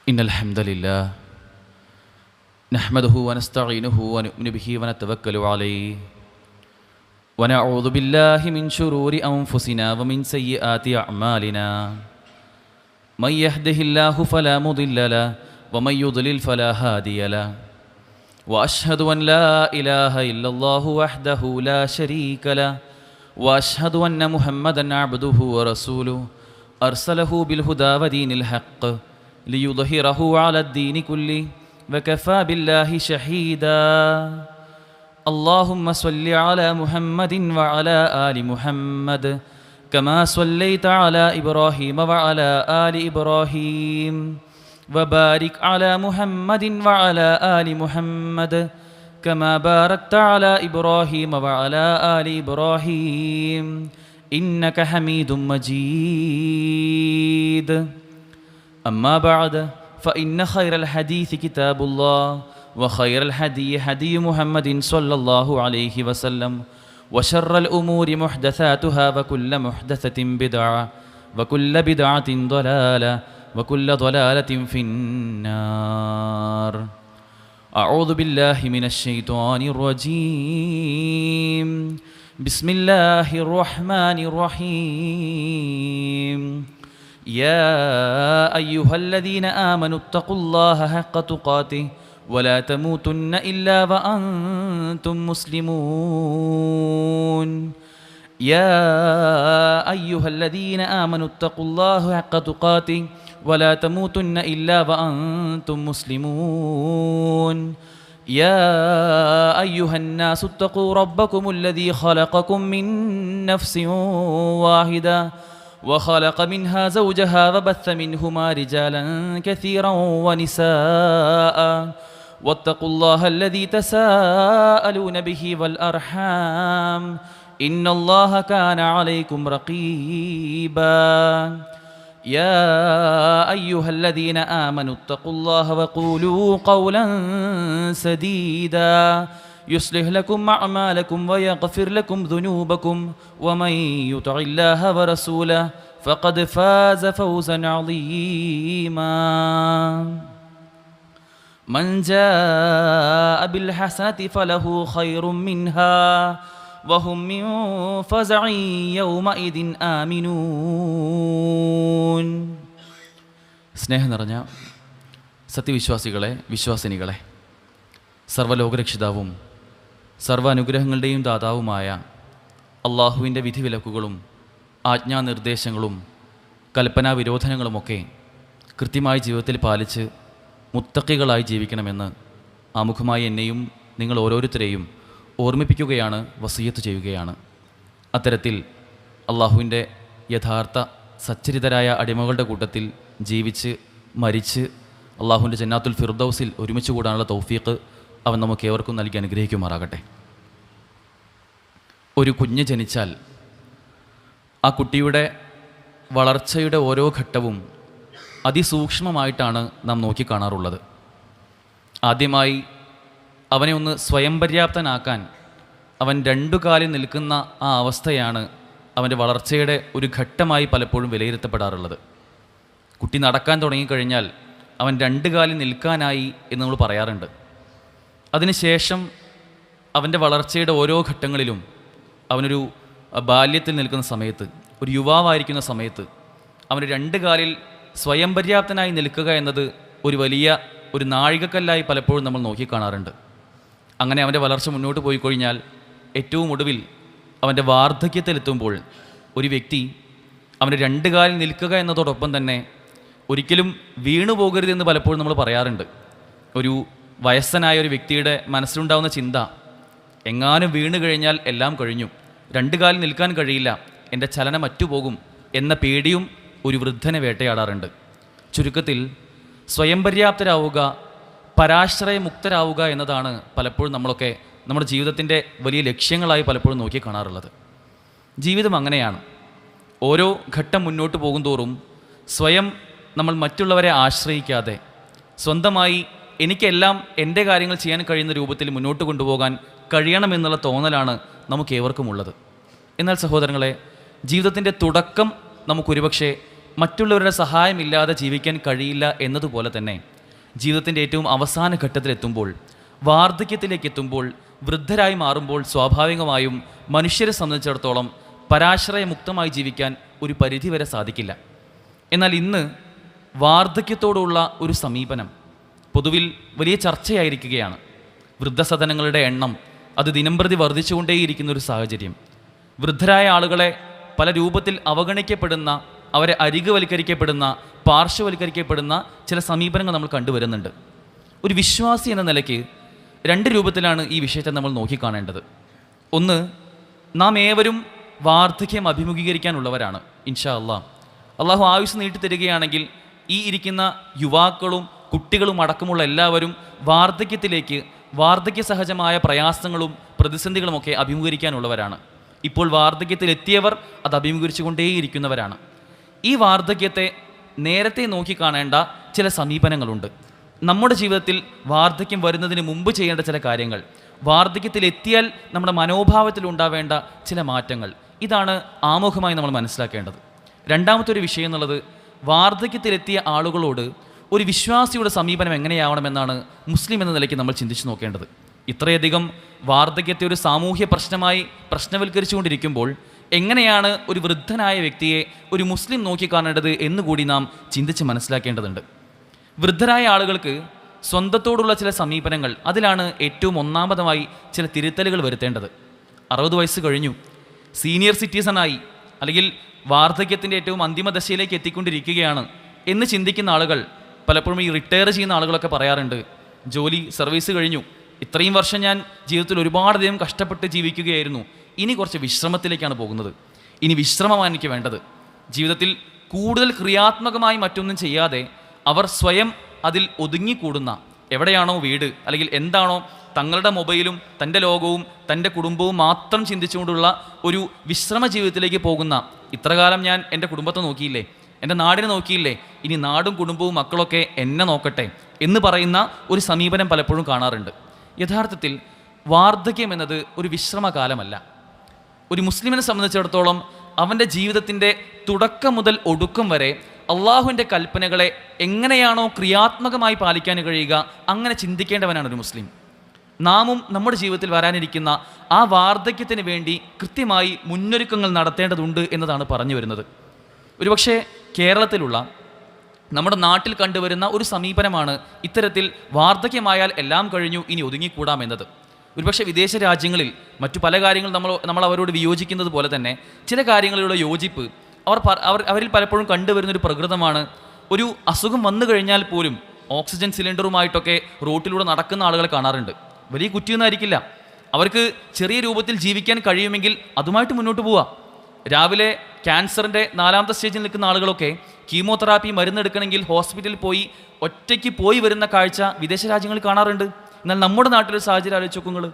إن الحمد لله نحمده ونستعينه ونؤمن به ونتوكل عليه ونعوذ بالله من شرور أنفسنا ومن سيئات أعمالنا من يهده الله فلا مضل له ومن يضلل فلا هادي له وأشهد أن لا إله إلا الله وحده لا شريك له وأشهد أن محمدًا عبده ورسوله أرسله بالهدى ودين الحق ليظهره على الدين كله وكفى بالله شهيدا اللهم صل على محمد وعلى آل محمد كما صليت على إبراهيم وعلى آل إبراهيم وبارك على محمد وعلى آل محمد كما باركت على إبراهيم وعلى آل إبراهيم إنك حميد مجيد أما بعد فإن خير الحديث كتاب الله وخير الهدي هدي محمد صلى الله عليه وسلم وشر الأمور محدثاتها وكل محدثة بدعة وكل بدعة ضلالة وكل ضلالة في النار أعوذ بالله من الشيطان الرجيم بسم الله الرحمن الرحيم يا أيها الذين آمنوا اتقوا الله حق تقاته ولا تموتن إلا وأنتم مسلمون يا أيها الذين آمنوا اتقوا الله حق تقاته ولا تموتن إلا وأنتم مسلمون يا أيها الناس اتقوا ربكم الذي خلقكم من نفس واحدة وخلق منها زوجها وبث منهما رجالا كثيرا ونساء واتقوا الله الذي تساءلون به والأرحام إن الله كان عليكم رقيبا يا أيها الذين آمنوا اتقوا الله وقولوا قولا سديدا يصلح لكم أعمالكم ويغفر لكم ذنوبكم ومن يطع الله ورسوله فقد فاز فوزا عظيما من جاء بالحسنة فله خير منها وهم من فزع يومئذ آمنون. സ്നേഹം നിറഞ്ഞ സത്യവിശ്വാസികളെ, വിശ്വാസിനികളെ, സർവ്വലോകരക്ഷിതാവും സർവ്വ അനുഗ്രഹങ്ങളുടെയും ദാതാവുമായ അള്ളാഹുവിൻ്റെ വിധിവിലക്കുകളും ആജ്ഞാനിർദ്ദേശങ്ങളും കൽപ്പനാ വിരോധനങ്ങളുമൊക്കെ കൃത്യമായി ജീവിതത്തിൽ പാലിച്ച് മുത്തഖികളായി ജീവിക്കണമെന്ന് ആമുഖമായി എന്നെയും നിങ്ങൾ ഓരോരുത്തരെയും ഓർമ്മിപ്പിക്കുകയാണ്, വസിയത്ത് ചെയ്യുകയാണ്. അത്തരത്തിൽ അള്ളാഹുവിൻ്റെ യഥാർത്ഥ സച്ചരിതരായ അടിമകളുടെ കൂട്ടത്തിൽ ജീവിച്ച് മരിച്ച് അള്ളാഹുവിൻ്റെ ജന്നാത്തുൽ ഫിർദൗസിൽ ഒരുമിച്ച് കൂടാനുള്ള തൗഫീഖ് അവൻ നമുക്ക് ഏവർക്കും നൽകി അനുഗ്രഹിക്കുമാറാകട്ടെ. ഒരു കുഞ്ഞ് ജനിച്ചാൽ ആ കുട്ടിയുടെ വളർച്ചയുടെ ഓരോ ഘട്ടവും അതിസൂക്ഷ്മമായിട്ടാണ് നാം നോക്കിക്കാണാറുള്ളത്. ആദ്യമായി അവനെ ഒന്ന് സ്വയം പര്യാപ്തനാക്കാൻ അവൻ രണ്ടു കാലിൽ നിൽക്കുന്ന ആ അവസ്ഥയാണ് അവൻ്റെ വളർച്ചയുടെ ഒരു ഘട്ടമായി പലപ്പോഴും വിലയിരുത്തപ്പെടാറുള്ളത്. കുട്ടി നടക്കാൻ തുടങ്ങിക്കഴിഞ്ഞാൽ അവൻ രണ്ട് കാലിൽ നിൽക്കാനായി എന്ന് നമ്മൾ പറയാറുണ്ട്. അതിനുശേഷം അവൻ്റെ വളർച്ചയുടെ ഓരോ ഘട്ടങ്ങളിലും അവനൊരു ബാല്യത്തിൽ നിൽക്കുന്ന സമയത്ത്, ഒരു യുവാവായിരിക്കുന്ന സമയത്ത് അവന് രണ്ട് കാലിൽ സ്വയം പര്യാപ്തനായി നിൽക്കുക എന്നത് ഒരു വലിയ ഒരു നാഴികക്കല്ലായി പലപ്പോഴും നമ്മൾ നോക്കിക്കാണാറുണ്ട്. അങ്ങനെ അവൻ്റെ വളർച്ച മുന്നോട്ട് പോയി കഴിഞ്ഞാൽ ഏറ്റവും ഒടുവിൽ അവൻ്റെ വാർദ്ധക്യത്തിലെത്തുമ്പോൾ ഒരു വ്യക്തി അവന് രണ്ട് കാലിൽ നിൽക്കുക എന്നതോടൊപ്പം തന്നെ ഒരിക്കലും വീണു പോകരുതെന്ന് പലപ്പോഴും നമ്മൾ പറയാറുണ്ട്. ഒരു വയസ്സനായ ഒരു വ്യക്തിയുടെ മനസ്സിലുണ്ടാകുന്ന ചിന്ത, എങ്ങാനും വീണു കഴിഞ്ഞാൽ എല്ലാം കഴിഞ്ഞു, രണ്ട് കാലിൽ നിൽക്കാൻ കഴിയില്ല, എൻ്റെ ചലനം അറ്റുപോകും എന്ന പേടിയും ഒരു വൃദ്ധനെ വേട്ടയാടാറുണ്ട്. ചുരുക്കത്തിൽ സ്വയം പര്യാപ്തരാവുക, പരാശ്രയമുക്തരാവുക എന്നതാണ് പലപ്പോഴും നമ്മളൊക്കെ നമ്മുടെ ജീവിതത്തിൻ്റെ വലിയ ലക്ഷ്യങ്ങളായി പലപ്പോഴും നോക്കി കാണാറുള്ളത്. ജീവിതം അങ്ങനെയാണ്. ഓരോ ഘട്ടം മുന്നോട്ട് പോകും തോറും സ്വയം നമ്മൾ മറ്റുള്ളവരെ ആശ്രയിക്കാതെ സ്വന്തമായി എനിക്കെല്ലാം എൻ്റെ കാര്യങ്ങൾ ചെയ്യാൻ കഴിയുന്ന രൂപത്തിൽ മുന്നോട്ട് കൊണ്ടുപോകാൻ കഴിയണമെന്നുള്ള തോന്നലാണ് നമുക്കേവർക്കുമുള്ളത്. എന്നാൽ സഹോദരങ്ങളെ, ജീവിതത്തിൻ്റെ തുടക്കം നമുക്കൊരുപക്ഷെ മറ്റുള്ളവരുടെ സഹായമില്ലാതെ ജീവിക്കാൻ കഴിയില്ല എന്നതുപോലെ തന്നെ ജീവിതത്തിൻ്റെ ഏറ്റവും അവസാന ഘട്ടത്തിലെത്തുമ്പോൾ, വാർദ്ധക്യത്തിലേക്ക് എത്തുമ്പോൾ, വൃദ്ധരായി മാറുമ്പോൾ സ്വാഭാവികമായും മനുഷ്യരെ സംബന്ധിച്ചിടത്തോളം പരാശ്രയമുക്തമായി ജീവിക്കാൻ ഒരു പരിധിവരെ സാധിക്കില്ല. എന്നാൽ ഇന്ന് വാർദ്ധക്യത്തോടുള്ള ഒരു സമീപനം പൊതുവിൽ വലിയ ചർച്ചയായിരിക്കുകയാണ്. വൃദ്ധസദനങ്ങളുടെ എണ്ണം അത് ദിനംപ്രതി വർദ്ധിച്ചുകൊണ്ടേയിരിക്കുന്ന ഒരു സാഹചര്യം. വൃദ്ധരായ ആളുകളെ പല രൂപത്തിൽ അവഗണിക്കപ്പെടുന്ന, അവരെ അരികുവൽക്കരിക്കപ്പെടുന്ന, പാർശ്വവൽക്കരിക്കപ്പെടുന്ന ചില സമീപനങ്ങൾ നമ്മൾ കണ്ടുവരുന്നുണ്ട്. ഒരു വിശ്വാസി എന്ന നിലയ്ക്ക് രണ്ട് രൂപത്തിലാണ് ഈ വിഷയത്തെ നമ്മൾ നോക്കിക്കാണേണ്ടത്. ഒന്ന്, നാം ഏവരും വാർദ്ധക്യം അഭിമുഖീകരിക്കാനുള്ളവരാണ്. ഇൻഷാ അള്ളാഹു ആയുസ് നീട്ടിത്തരികയാണെങ്കിൽ ഈ ഇരിക്കുന്ന യുവാക്കളും കുട്ടികളും അടക്കമുള്ള എല്ലാവരും വാർദ്ധക്യത്തിലേക്ക്, വാർദ്ധക്യ സഹജമായ പ്രയാസങ്ങളും പ്രതിസന്ധികളുമൊക്കെ അഭിമുഖീകരിക്കാനുള്ളവരാണ്. ഇപ്പോൾ വാർദ്ധക്യത്തിലെത്തിയവർ അത് അഭിമുഖീകരിച്ചു കൊണ്ടേയിരിക്കുന്നവരാണ്. ഈ വാർദ്ധക്യത്തെ നേരത്തെ നോക്കിക്കാണേണ്ട ചില സമീപനങ്ങളുണ്ട്. നമ്മുടെ ജീവിതത്തിൽ വാർദ്ധക്യം വരുന്നതിന് മുമ്പ് ചെയ്യേണ്ട ചില കാര്യങ്ങൾ, വാർദ്ധക്യത്തിലെത്തിയാൽ നമ്മുടെ മനോഭാവത്തിൽ ഉണ്ടാവേണ്ട ചില മാറ്റങ്ങൾ, ഇതാണ് ആമുഖമായി നമ്മൾ മനസ്സിലാക്കേണ്ടത്. രണ്ടാമത്തെ ഒരു വിഷയം എന്നുള്ളത്, വാർദ്ധക്യത്തിലെത്തിയ ആളുകളോട് ഒരു വിശ്വാസിയുടെ സമീപനം എങ്ങനെയാവണമെന്നാണ് മുസ്ലിം എന്ന നിലയ്ക്ക് നമ്മൾ ചിന്തിച്ചു നോക്കേണ്ടത്. ഇത്രയധികം വാർദ്ധക്യത്തെ ഒരു സാമൂഹ്യ പ്രശ്നമായി പ്രശ്നവൽക്കരിച്ചുകൊണ്ടിരിക്കുമ്പോൾ എങ്ങനെയാണ് ഒരു വൃദ്ധനായ വ്യക്തിയെ ഒരു മുസ്ലിം നോക്കിക്കാണേണ്ടത് എന്നുകൂടി നാം ചിന്തിച്ച് മനസ്സിലാക്കേണ്ടതുണ്ട്. വൃദ്ധരായ ആളുകൾക്ക് സ്വന്തത്തോടുള്ള ചില സമീപനങ്ങൾ, അതിലാണ് ഏറ്റവും ഒന്നാമതായി ചില തിരുത്തലുകൾ വരുത്തേണ്ടത്. 60 വയസ്സ് കഴിഞ്ഞു, സീനിയർ സിറ്റിസണായി, അല്ലെങ്കിൽ വാർദ്ധക്യത്തിൻ്റെ ഏറ്റവും അന്തിമ ദശയിലേക്ക് എത്തിക്കൊണ്ടിരിക്കുകയാണ് എന്ന് ചിന്തിക്കുന്ന ആളുകൾ പലപ്പോഴും ഈ റിട്ടയർ ചെയ്യുന്ന ആളുകളൊക്കെ പറയാറുണ്ട്, ജോലി സർവീസ് കഴിഞ്ഞു, ഇത്രയും വർഷം ഞാൻ ജീവിതത്തിൽ ഒരുപാടധികം കഷ്ടപ്പെട്ട് ജീവിക്കുകയായിരുന്നു, ഇനി കുറച്ച് വിശ്രമത്തിലേക്കാണ് പോകുന്നത്, ഇനി വിശ്രമമാണ് എനിക്ക് വേണ്ടത്. ജീവിതത്തിൽ കൂടുതൽ ക്രിയാത്മകമായി മറ്റൊന്നും ചെയ്യാതെ അവർ സ്വയം അതിൽ ഒതുങ്ങിക്കൂടുന്ന, എവിടെയാണോ വീട് അല്ലെങ്കിൽ എന്താണോ തങ്ങളുടെ മൊബൈലും തൻ്റെ ലോകവും തൻ്റെ കുടുംബവും മാത്രം ചിന്തിച്ചുകൊണ്ടുള്ള ഒരു വിശ്രമ ജീവിതത്തിലേക്ക് പോകുന്ന, ഇത്രകാലം ഞാൻ എൻ്റെ കുടുംബത്തെ നോക്കിയില്ലേ, എൻ്റെ നാടിനെ നോക്കിയില്ലേ, ഇനി നാടും കുടുംബവും മക്കളൊക്കെ എന്നെ നോക്കട്ടെ എന്ന് പറയുന്ന ഒരു സമീപനം പലപ്പോഴും കാണാറുണ്ട്. യഥാർത്ഥത്തിൽ വാർദ്ധക്യം എന്നത് ഒരു വിശ്രമകാലമല്ല. ഒരു മുസ്ലിമിനെ സംബന്ധിച്ചിടത്തോളം അവൻ്റെ ജീവിതത്തിൻ്റെ തുടക്കം മുതൽ ഒടുക്കം വരെ അള്ളാഹുവിൻ്റെ കൽപ്പനകളെ എങ്ങനെയാണോ ക്രിയാത്മകമായി പാലിക്കാൻ കഴിയുക അങ്ങനെ ചിന്തിക്കേണ്ടവനാണ് ഒരു മുസ്ലിം. നാമും നമ്മുടെ ജീവിതത്തിൽ വരാനിരിക്കുന്ന ആ വാർദ്ധക്യത്തിന് വേണ്ടി കൃത്യമായി മുന്നൊരുക്കങ്ങൾ നടത്തേണ്ടതുണ്ട് എന്നതാണ് പറഞ്ഞു വരുന്നത്. ഒരുപക്ഷെ കേരളത്തിലുള്ള, നമ്മുടെ നാട്ടിൽ കണ്ടുവരുന്ന ഒരു സമീപനമാണ് ഇത്തരത്തിൽ വാർദ്ധക്യമായാൽ എല്ലാം കഴിഞ്ഞു, ഇനി ഒതുങ്ങിക്കൂടാമെന്നത്. ഒരുപക്ഷെ വിദേശ രാജ്യങ്ങളിൽ മറ്റു പല കാര്യങ്ങൾ നമ്മൾ അവരോട് വിയോജിക്കുന്നത് പോലെ തന്നെ ചില കാര്യങ്ങളിലുള്ള യോജിപ്പ് അവരിൽ പലപ്പോഴും കണ്ടുവരുന്നൊരു പ്രകൃതമാണ്. ഒരു അസുഖം വന്നു കഴിഞ്ഞാൽ പോലും ഓക്സിജൻ സിലിണ്ടറുമായിട്ടൊക്കെ റോട്ടിലൂടെ നടക്കുന്ന ആളുകളെ കാണാറുണ്ട്. വലിയ കുറ്റിയൊന്നായിരിക്കില്ല, അവർക്ക് ചെറിയ രൂപത്തിൽ ജീവിക്കാൻ കഴിയുമെങ്കിൽ അതുമായിട്ട് മുന്നോട്ട് പോവുക. രാവിലെ ക്യാൻസറിൻ്റെ 4ാമത്തെ സ്റ്റേജിൽ നിൽക്കുന്ന ആളുകളൊക്കെ കീമോതെറാപ്പി മരുന്നെടുക്കണമെങ്കിൽ ഹോസ്പിറ്റലിൽ പോയി ഒറ്റയ്ക്ക് പോയി വരുന്ന കാഴ്ച വിദേശ രാജ്യങ്ങളിൽ കാണാറുണ്ട്. എന്നാൽ നമ്മുടെ നാട്ടിലൊരു സാഹചര്യം ആലോചിച്ച് നോക്കുങ്ങൾ.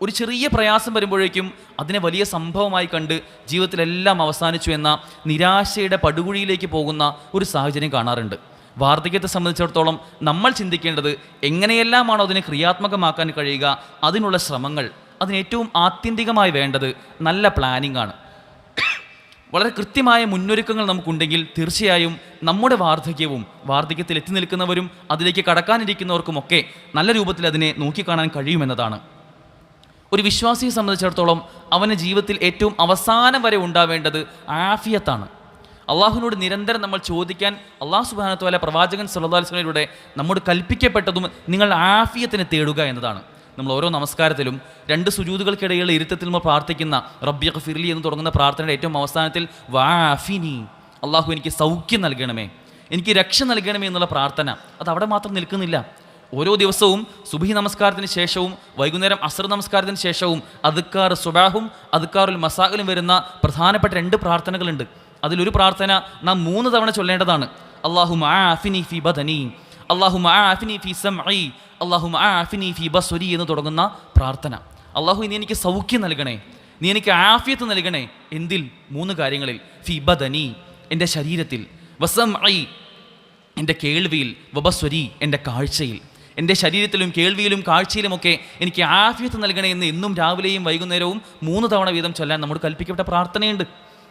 ഒരു ചെറിയ പ്രയാസം വരുമ്പോഴേക്കും അതിനെ വലിയ സംഭവമായി കണ്ട് ജീവിതത്തിലെല്ലാം അവസാനിച്ചു എന്ന നിരാശയുടെ പടുകുഴിയിലേക്ക് പോകുന്ന ഒരു സാഹചര്യം കാണാറുണ്ട്. വാർദ്ധക്യത്തെ സംബന്ധിച്ചിടത്തോളം നമ്മൾ ചിന്തിക്കേണ്ടത് എങ്ങനെയെല്ലാമാണോ അതിനെ ക്രിയാത്മകമാക്കാൻ കഴിയുക, അതിനുള്ള ശ്രമങ്ങൾ, അതിനേറ്റവും ആത്യന്തികമായി വേണ്ടത് നല്ല പ്ലാനിംഗ് ആണ്. വളരെ കൃത്യമായ മുന്നൊരുക്കങ്ങൾ നമുക്കുണ്ടെങ്കിൽ തീർച്ചയായും നമ്മുടെ വാർദ്ധക്യവും വാർദ്ധക്യത്തിൽ എത്തി നിൽക്കുന്നവരും അതിലേക്ക് കടക്കാനിരിക്കുന്നവർക്കുമൊക്കെ നല്ല രൂപത്തിൽ അതിനെ നോക്കിക്കാണാൻ കഴിയുമെന്നതാണ്. ഒരു വിശ്വാസിയെ സംബന്ധിച്ചിടത്തോളം അവൻ്റെ ജീവിതത്തിൽ ഏറ്റവും അവസാനം വരെ ഉണ്ടാവേണ്ടത് ആഫിയത്താണ്. അള്ളാഹുവിനോട് നിരന്തരം നമ്മൾ ചോദിക്കാൻ അള്ളാഹു സുബ്ഹാനഹു വ തആല പ്രവാചകൻ സല്ലല്ലാഹു അലൈഹി വസല്ലമയിലൂടെ നമ്മോട് കൽപ്പിക്കപ്പെട്ടതും നിങ്ങൾ ആഫിയത്തിനെ തേടുക എന്നതാണ്. നമ്മൾ ഓരോ നമസ്കാരത്തിലും 2 സുജൂദുകൾക്കിടയിലുള്ള ഇരുത്തത്തിൽ നമ്മൾ പ്രാർത്ഥിക്കുന്ന റബ്ബി ഗ്ഫിർലി എന്ന് തുടങ്ങുന്ന പ്രാർത്ഥനയുടെ ഏറ്റവും അവസാനത്തിൽ വആഫിനി, അള്ളാഹു എനിക്ക് സൗഖ്യം നൽകണമേ, എനിക്ക് രക്ഷ നൽകണമേ എന്നുള്ള പ്രാർത്ഥന അത് അവിടെ മാത്രം നിൽക്കുന്നില്ല. ഓരോ ദിവസവും സുബ്ഹി നമസ്കാരത്തിന് ശേഷവും വൈകുന്നേരം അസ്ർ നമസ്കാരത്തിന് ശേഷവും അദ്കാർ സുബാഹും അദ്കാറുൽ മസാഇലും വരുന്ന പ്രധാനപ്പെട്ട 2 പ്രാർത്ഥനകളുണ്ട്. അതിലൊരു പ്രാർത്ഥന നാം 3 തവണ ചൊല്ലേണ്ടതാണ്. അല്ലാഹുമ്മ ആഫിനി ഫി ബദനി, അല്ലാഹുമ്മ ആഫിനി ഫി സമഇ, അല്ലാഹുമ്മ ആഫിനി ഫി ബസ്വരി എന്ന് തുടങ്ങുന്ന പ്രാർത്ഥന. അള്ളാഹു നീ എനിക്ക് സൗഖ്യം നൽകണേ, നീ എനിക്ക് ആഫിയത്ത് നൽകണേ. എന്തിൽ? 3 കാര്യങ്ങളിൽ. ഫി ബദനി, എൻ്റെ ശരീരത്തിൽ, വസമഇ, എൻ്റെ കേൾവിയിൽ, വബസ്വരി, എൻ്റെ കാഴ്ചയിൽ. എൻ്റെ ശരീരത്തിലും കേൾവിയിലും കാഴ്ചയിലുമൊക്കെ എനിക്ക് ആഫിയത്ത് നൽകണേ എന്ന് എന്നും രാവിലെയും വൈകുന്നേരവും 3 തവണ വീതം ചൊല്ലാൻ നമ്മോട് കൽപ്പിക്കപ്പെട്ട പ്രാർത്ഥനയുണ്ട്.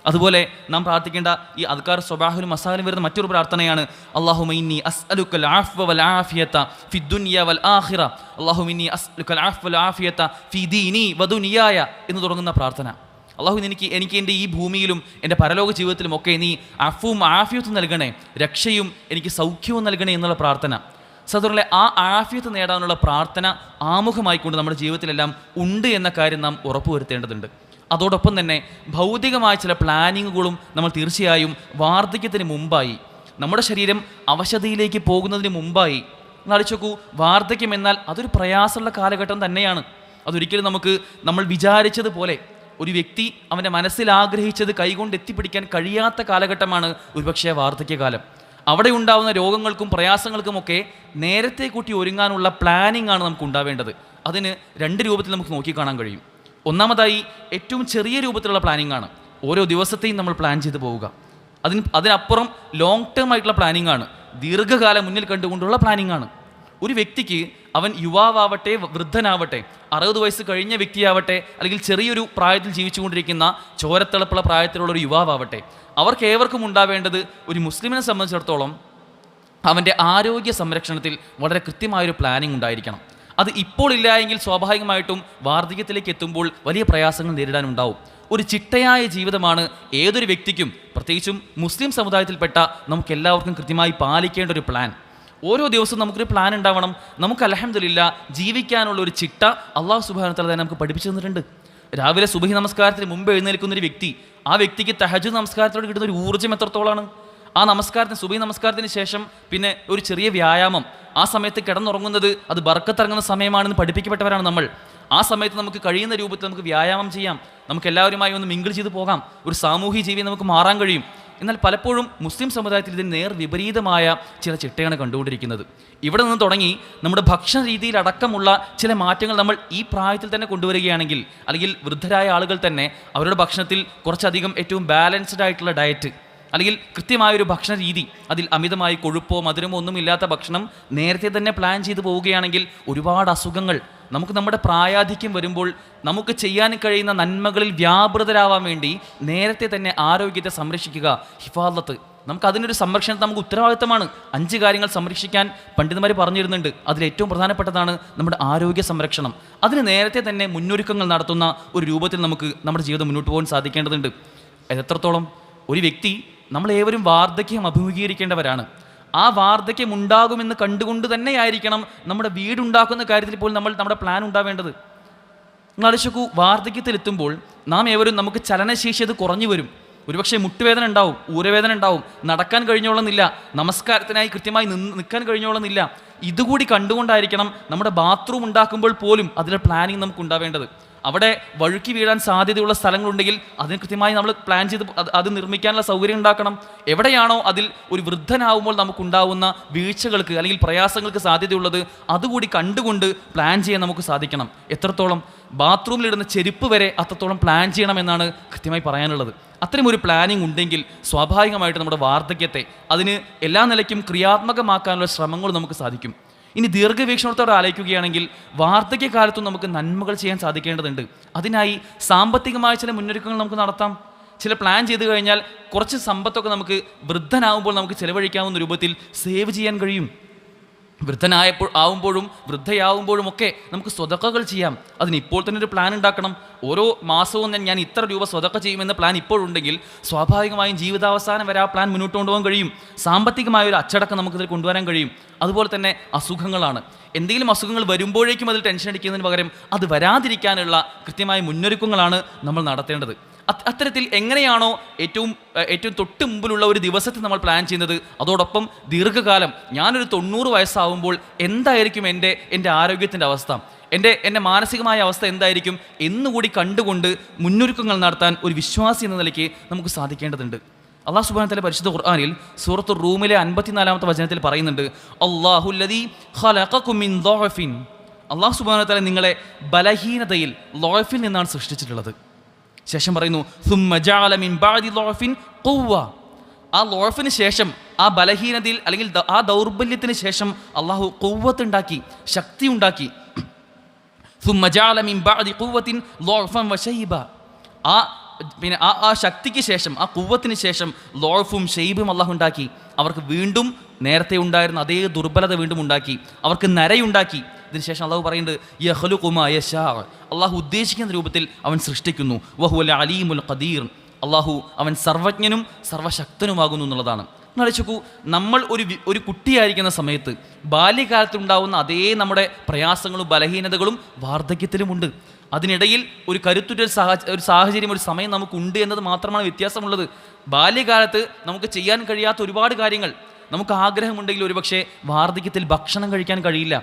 അതുപോലെ നാം പ്രാർത്ഥിക്കേണ്ട ഈ അദ്കാർ സ്വബാഹുലും മസാലും വരുന്ന മറ്റൊരു പ്രാർത്ഥനയാണ് അല്ലാഹുമ്മ ഇന്നി അസ്അലുക്കൽ അഫ്വ വൽ ആഫിയത ഫി ദുനിയ വൽ ആഖിറ, അല്ലാഹുമ്മ ഇന്നി അസ്അലുക്കൽ അഫ്വ വൽ ആഫിയത ഫി ദീനി വ ദുനിയായ എന്ന് തുടങ്ങുന്ന പ്രാർത്ഥന. അള്ളാഹു എനിക്ക് എൻ്റെ ഈ ഭൂമിയിലും എൻ്റെ പരലോക ജീവിതത്തിലും ഒക്കെ നീ അഫും ആഫിയത്തും നൽകണേ, രക്ഷയും എനിക്ക് സൗഖ്യവും നൽകണേ എന്നുള്ള പ്രാർത്ഥന. സഹോദരങ്ങളെ, ആ ആഫിയത്ത് നേടാനുള്ള പ്രാർത്ഥന ആമുഖമായിക്കൊണ്ട് നമ്മുടെ ജീവിതത്തിലെല്ലാം ഉണ്ട് എന്ന കാര്യം നാം ഉറപ്പുവരുത്തേണ്ടതുണ്ട്. അതോടൊപ്പം തന്നെ ഭൗതികമായ ചില പ്ലാനിങ്ങുകളും നമ്മൾ തീർച്ചയായും വാർദ്ധക്യത്തിന് മുമ്പായി, നമ്മുടെ ശരീരം അവശതയിലേക്ക് പോകുന്നതിന് മുമ്പായി ആലോചിച്ച് നോക്കൂ. വാർദ്ധക്യം എന്നാൽ അതൊരു പ്രയാസമുള്ള കാലഘട്ടം തന്നെയാണ്. അതൊരിക്കലും നമ്മൾ വിചാരിച്ചതുപോലെ ഒരു വ്യക്തി അവൻ്റെ മനസ്സിൽ ആഗ്രഹിച്ചത് കൈകൊണ്ട് എത്തിപ്പിടിക്കാൻ കഴിയാത്ത കാലഘട്ടമാണ് ഒരുപക്ഷെ വാർദ്ധക്യകാലം. അവിടെ ഉണ്ടാകുന്ന രോഗങ്ങൾക്കും പ്രയാസങ്ങൾക്കുമൊക്കെ നേരത്തെ കൂട്ടി ഒരുങ്ങാനുള്ള പ്ലാനിംഗ് ആണ് നമുക്ക് ഉണ്ടാവേണ്ടത്. അതിന് 2 രൂപത്തിൽ നമുക്ക് നോക്കിക്കാണാൻ കഴിയും. ഒന്നാമതായി ഏറ്റവും ചെറിയ രൂപത്തിലുള്ള പ്ലാനിംഗ് ആണ്. ഓരോ ദിവസത്തെയും നമ്മൾ പ്ലാൻ ചെയ്ത് പോവുക. അതിനപ്പുറം ലോങ് ടേം ആയിട്ടുള്ള പ്ലാനിംഗ് ആണ്, ദീർഘകാലം മുന്നിൽ കണ്ടുകൊണ്ടുള്ള പ്ലാനിംഗ് ആണ്. ഒരു വ്യക്തിക്ക് അവൻ യുവാവട്ടെ വൃദ്ധനാവട്ടെ, 60 വയസ്സ് കഴിഞ്ഞ വ്യക്തിയാവട്ടെ, അല്ലെങ്കിൽ ചെറിയൊരു പ്രായത്തിൽ ജീവിച്ചുകൊണ്ടിരിക്കുന്ന ചോരത്തിളപ്പുള്ള പ്രായത്തിലുള്ള ഒരു യുവാവട്ടെ, അവർക്കേവർക്കും ഉണ്ടാവേണ്ടത് ഒരു മുസ്ലിമിനെ സംബന്ധിച്ചിടത്തോളം അവൻ്റെ ആരോഗ്യ സംരക്ഷണത്തിൽ വളരെ കൃത്യമായൊരു പ്ലാനിംഗ് ഉണ്ടായിരിക്കണം. അത് ഇപ്പോൾ ഇല്ല എങ്കിൽ സ്വാഭാവികമായിട്ടും വാർദ്ധക്യത്തിലേക്ക് എത്തുമ്പോൾ വലിയ പ്രയാസങ്ങൾ നേരിടാനുണ്ടാവും. ഒരു ചിട്ടയായ ജീവിതമാണ് ഏതൊരു വ്യക്തിക്കും, പ്രത്യേകിച്ചും മുസ്ലിം സമുദായത്തിൽപ്പെട്ട നമുക്കെല്ലാവർക്കും കൃത്യമായി പാലിക്കേണ്ട ഒരു പ്ലാൻ. ഓരോ ദിവസവും നമുക്കൊരു പ്ലാൻ ഉണ്ടാവണം. നമുക്ക് അൽഹംദുലില്ലാ ജീവിക്കാനുള്ള ഒരു ചിട്ട അള്ളാഹു സുബ്ഹാനഹു വ തആല തന്നെ നമുക്ക് പഠിപ്പിച്ചു തന്നിട്ടുണ്ട്. രാവിലെ സുബഹി നമസ്കാരത്തിന് മുമ്പ് എഴുന്നേൽക്കുന്നൊരു വ്യക്തി, ആ വ്യക്തിക്ക് തഹജ്ജുദ് നമസ്കാരത്തോട് കിട്ടുന്ന ഒരു ഊർജ്ജം എത്രത്തോളാണ്. ആ നമസ്കാരത്തിന് സുബഹി നമസ്കാരത്തിന് ശേഷം പിന്നെ ഒരു ചെറിയ വ്യായാമം, ആ സമയത്ത് കിടന്നുറങ്ങുന്നത് അത് ബർക്കത്തിറങ്ങുന്ന സമയമാണെന്ന് പഠിപ്പിക്കപ്പെട്ടവരാണ് നമ്മൾ. ആ സമയത്ത് നമുക്ക് കഴിയുന്ന രൂപത്തിൽ നമുക്ക് വ്യായാമം ചെയ്യാം, നമുക്ക് എല്ലാവരുമായി ഒന്ന് മിങ്കിൾ ചെയ്ത് പോകാം, ഒരു സാമൂഹ്യ ജീവി നമുക്ക് മാറാൻ കഴിയും. എന്നാൽ പലപ്പോഴും മുസ്ലിം സമുദായത്തിൽ ഇതിന് നേർ വിപരീതമായ ചില ചിട്ടയാണ് കണ്ടുകൊണ്ടിരിക്കുന്നത്. ഇവിടെ നിന്ന് തുടങ്ങി നമ്മുടെ ഭക്ഷണ രീതിയിലടക്കമുള്ള ചില മാറ്റങ്ങൾ നമ്മൾ ഈ പ്രായത്തിൽ തന്നെ കൊണ്ടുവരികയാണെങ്കിൽ, അല്ലെങ്കിൽ വൃദ്ധരായ ആളുകൾ തന്നെ അവരുടെ ഭക്ഷണത്തിൽ കുറച്ചധികം ഏറ്റവും ബാലൻസ്ഡ് ആയിട്ടുള്ള ഡയറ്റ്, അല്ലെങ്കിൽ കൃത്യമായൊരു ഭക്ഷണ രീതി, അതിൽ അമിതമായി കൊഴുപ്പോ മധുരമോ ഒന്നുമില്ലാത്ത ഭക്ഷണം നേരത്തെ തന്നെ പ്ലാൻ ചെയ്ത് പോവുകയാണെങ്കിൽ ഒരുപാട് അസുഖങ്ങൾ നമുക്ക് നമ്മുടെ പ്രായാധിക്യം വരുമ്പോൾ നമുക്ക് ചെയ്യാൻ കഴിയുന്ന നന്മകളിൽ വ്യാപൃതരാവാൻ വേണ്ടി നേരത്തെ തന്നെ ആരോഗ്യത്തെ സംരക്ഷിക്കുക, ഹിഫാദത്ത്, നമുക്ക് അതിനൊരു സംരക്ഷണത്തെ നമുക്ക് ഉത്തരവാദിത്തമാണ്. 5 കാര്യങ്ങൾ സംരക്ഷിക്കാൻ പണ്ഡിതന്മാർ പറഞ്ഞിരുന്നുണ്ട്. അതിലേറ്റവും പ്രധാനപ്പെട്ടതാണ് നമ്മുടെ ആരോഗ്യ സംരക്ഷണം. അതിന് നേരത്തെ തന്നെ മുന്നൊരുക്കങ്ങൾ നടത്തുന്ന ഒരു രൂപത്തിൽ നമുക്ക് നമ്മുടെ ജീവിതം മുന്നോട്ട് പോകാൻ സാധിക്കേണ്ടതുണ്ട്. എത്രത്തോളം ഒരു വ്യക്തി, നമ്മളേവരും വാർദ്ധക്യം അഭിമുഖീകരിക്കേണ്ടവരാണ്. ആ വാർദ്ധക്യം ഉണ്ടാകുമെന്ന് കണ്ടുകൊണ്ട് തന്നെയായിരിക്കണം നമ്മുടെ വീടുണ്ടാക്കുന്ന കാര്യത്തിൽ പോലും നമ്മുടെ പ്ലാൻ ഉണ്ടാവേണ്ടത്. നിങ്ങൾ ആലോചിക്കൂ, വാർദ്ധക്യത്തിലെത്തുമ്പോൾ നാം ഏവരും നമുക്ക് ചലനശേഷി അത് കുറഞ്ഞു വരും. ഒരുപക്ഷെ മുട്ടുവേദന ഉണ്ടാവും, ഊരവേദന ഉണ്ടാവും, നടക്കാൻ കഴിഞ്ഞോളുന്നില്ല, നമസ്കാരത്തിനായി കൃത്യമായി നിൽക്കാൻ കഴിഞ്ഞോളുന്നില്ല. ഇതുകൂടി കണ്ടുകൊണ്ടായിരിക്കണം നമ്മുടെ ബാത്റൂം ഉണ്ടാക്കുമ്പോൾ പോലും അതിലെ പ്ലാനിങ് നമുക്ക് ഉണ്ടാവേണ്ടത്. അവിടെ വഴുക്കി വീഴാൻ സാധ്യതയുള്ള സ്ഥലങ്ങളുണ്ടെങ്കിൽ അതിന് കൃത്യമായി നമ്മൾ പ്ലാൻ ചെയ്ത് അത് നിർമ്മിക്കാനുള്ള സൗകര്യം ഉണ്ടാക്കണം. എവിടെയാണോ അതിൽ ഒരു വൃദ്ധനാവുമ്പോൾ നമുക്കുണ്ടാവുന്ന വീഴ്ചകൾക്ക് അല്ലെങ്കിൽ പ്രയാസങ്ങൾക്ക് സാധ്യതയുള്ളത് അതുകൂടി കണ്ടുകൊണ്ട് പ്ലാൻ ചെയ്യാൻ നമുക്ക് സാധിക്കണം. എത്രത്തോളം ബാത്റൂമിലിടുന്ന ചെരുപ്പ് വരെ അത്രത്തോളം പ്ലാൻ ചെയ്യണമെന്നാണ് കൃത്യമായി പറയാനുള്ളത്. അത്തരമൊരു പ്ലാനിങ് ഉണ്ടെങ്കിൽ സ്വാഭാവികമായിട്ട് നമ്മുടെ വാർദ്ധക്യത്തെ അതിന് എല്ലാ നിലയ്ക്കും ക്രിയാത്മകമാക്കാനുള്ള ശ്രമങ്ങൾ നമുക്ക് സാധിക്കും. ഇനി ദീർഘവീക്ഷണത്തോടെ ആലോചിക്കുകയാണെങ്കിൽ വാർദ്ധക്യകാലത്തും നമുക്ക് നന്മകൾ ചെയ്യാൻ സാധിക്കേണ്ടതുണ്ട്. അതിനായി സാമ്പത്തികമായ ചില മുന്നൊരുക്കങ്ങൾ നമുക്ക് നടത്താം. ചില പ്ലാൻ ചെയ്ത് കഴിഞ്ഞാൽ കുറച്ച് സമ്പത്തൊക്കെ നമുക്ക് വൃദ്ധനാവുമ്പോൾ നമുക്ക് ചിലവഴിക്കാവുന്ന രൂപത്തിൽ സേവ് ചെയ്യാൻ കഴിയും. ആവുമ്പോഴും വൃദ്ധയാവുമ്പോഴും ഒക്കെ നമുക്ക് സ്വതക്കകൾ ചെയ്യാം. അതിന് ഇപ്പോൾ തന്നെ ഒരു പ്ലാൻ ഉണ്ടാക്കണം. ഓരോ മാസവും ഞാൻ ഇത്ര രൂപ സ്വതക്ക ചെയ്യുമെന്ന പ്ലാൻ ഇപ്പോഴുണ്ടെങ്കിൽ സ്വാഭാവികമായും ജീവിതാവസാനം വരെ ആ പ്ലാൻ മുന്നോട്ട് കൊണ്ടുപോകാൻ കഴിയും. സാമ്പത്തികമായൊരു അച്ചടക്കം നമുക്കിതിൽ കൊണ്ടുവരാൻ കഴിയും. അതുപോലെ തന്നെ അസുഖങ്ങളാണ്. എന്തെങ്കിലും അസുഖങ്ങൾ വരുമ്പോഴേക്കും അതിൽ ടെൻഷൻ അടിക്കുന്നതിന് പകരം അത് വരാതിരിക്കാനുള്ള കൃത്യമായ മുന്നൊരുക്കങ്ങളാണ് നമ്മൾ നടത്തേണ്ടത്. അത്തരത്തിൽ എങ്ങനെയാണോ ഏറ്റവും തൊട്ട് മുമ്പിലുള്ള ഒരു ദിവസത്തെ നമ്മൾ പ്ലാൻ ചെയ്യുന്നത്, അതോടൊപ്പം ദീർഘകാലം ഞാനൊരു 90 വയസ്സാവുമ്പോൾ എന്തായിരിക്കും എൻ്റെ ആരോഗ്യത്തിൻ്റെ അവസ്ഥ, എൻ്റെ മാനസികമായ അവസ്ഥ എന്തായിരിക്കും എന്നുകൂടി കണ്ടുകൊണ്ട് മുന്നൊരുക്കങ്ങൾ നടത്താൻ ഒരു വിശ്വാസി എന്ന നിലയ്ക്ക് നമുക്ക് സാധിക്കേണ്ടതുണ്ട്. അല്ലാഹു സുബ്ഹാനഹു വ തആല പരിശുദ്ധ ഖുർആനിൽ സൂറത്തു റൂമിലെ 54-ാമത്തെ വചനത്തിൽ പറയുന്നുണ്ട്, അല്ലാഹുല്ലദീ ഖലഖകും മിൻ ദഅഫിൻ. അല്ലാഹു സുബ്ഹാനഹു വ തആല നിങ്ങളെ ബലഹീനതയിൽ, ലോഫിൽ നിന്നാണ് സൃഷ്ടിച്ചിട്ടുള്ളത്. ശേഷം പറയുന്നു, സുമ്മ ജഅല മിൻ ബഅദി ലോഫിൻ ഖുവ്വ. ആ ലോഫിന് ശേഷം, ആ ബലഹീനതയിൽ അല്ലെങ്കിൽ ആ ദൗർബല്യത്തിന് ശേഷം അള്ളാഹു ഖുവ്വത്ത് ഉണ്ടാക്കി, ശക്തി ഉണ്ടാക്കി. സുമ്മ ജഅല മിൻ ബഅദി ഖുവ്വത്തിൻ ലോഫൻ വശൈബ. ആ പിന്നെ ആ ശക്തിക്ക് ശേഷം, ആ കുവ്വത്തിന് ശേഷം ലോഫും ഷെയ്ബും അള്ളാഹു ഉണ്ടാക്കി. അവർക്ക് വീണ്ടും നേരത്തെ ഉണ്ടായിരുന്ന അതേ ദുർബലത വീണ്ടും ഉണ്ടാക്കി, അവർക്ക് നരയുണ്ടാക്കി. ഇതിനുശേഷം അള്ളാഹു പറയുന്നുണ്ട് യഖ്ലുഖു മാ യശാ, അള്ളാഹു ഉദ്ദേശിക്കുന്ന രൂപത്തിൽ അവൻ സൃഷ്ടിക്കുന്നു. വഹുവൽ അലീമുൽ ഖദീർ, അള്ളാഹു അവൻ സർവജ്ഞനും സർവശക്തനുമാകുന്നു എന്നുള്ളതാണ്. ആലോചിക്കൂ, നമ്മൾ ഒരു കുട്ടിയായിരിക്കുന്ന സമയത്ത് ബാല്യകാലത്തുണ്ടാവുന്ന അതേ നമ്മുടെ പ്രയാസങ്ങളും ബലഹീനതകളും വാർദ്ധക്യത്തിലുമുണ്ട്. അതിനിടയിൽ ഒരു കരുത്തുറ്റ ഒരു സാഹചര്യം, ഒരു സമയം നമുക്കുണ്ട് എന്നത് മാത്രമാണ് വ്യത്യാസമുള്ളത്. ബാല്യകാലത്ത് നമുക്ക് ചെയ്യാൻ കഴിയാത്ത ഒരുപാട് കാര്യങ്ങൾ, നമുക്ക് ആഗ്രഹമുണ്ടെങ്കിൽ ഒരുപക്ഷെ വാർദ്ധക്യത്തിൽ ഭക്ഷണം കഴിക്കാൻ കഴിയില്ല,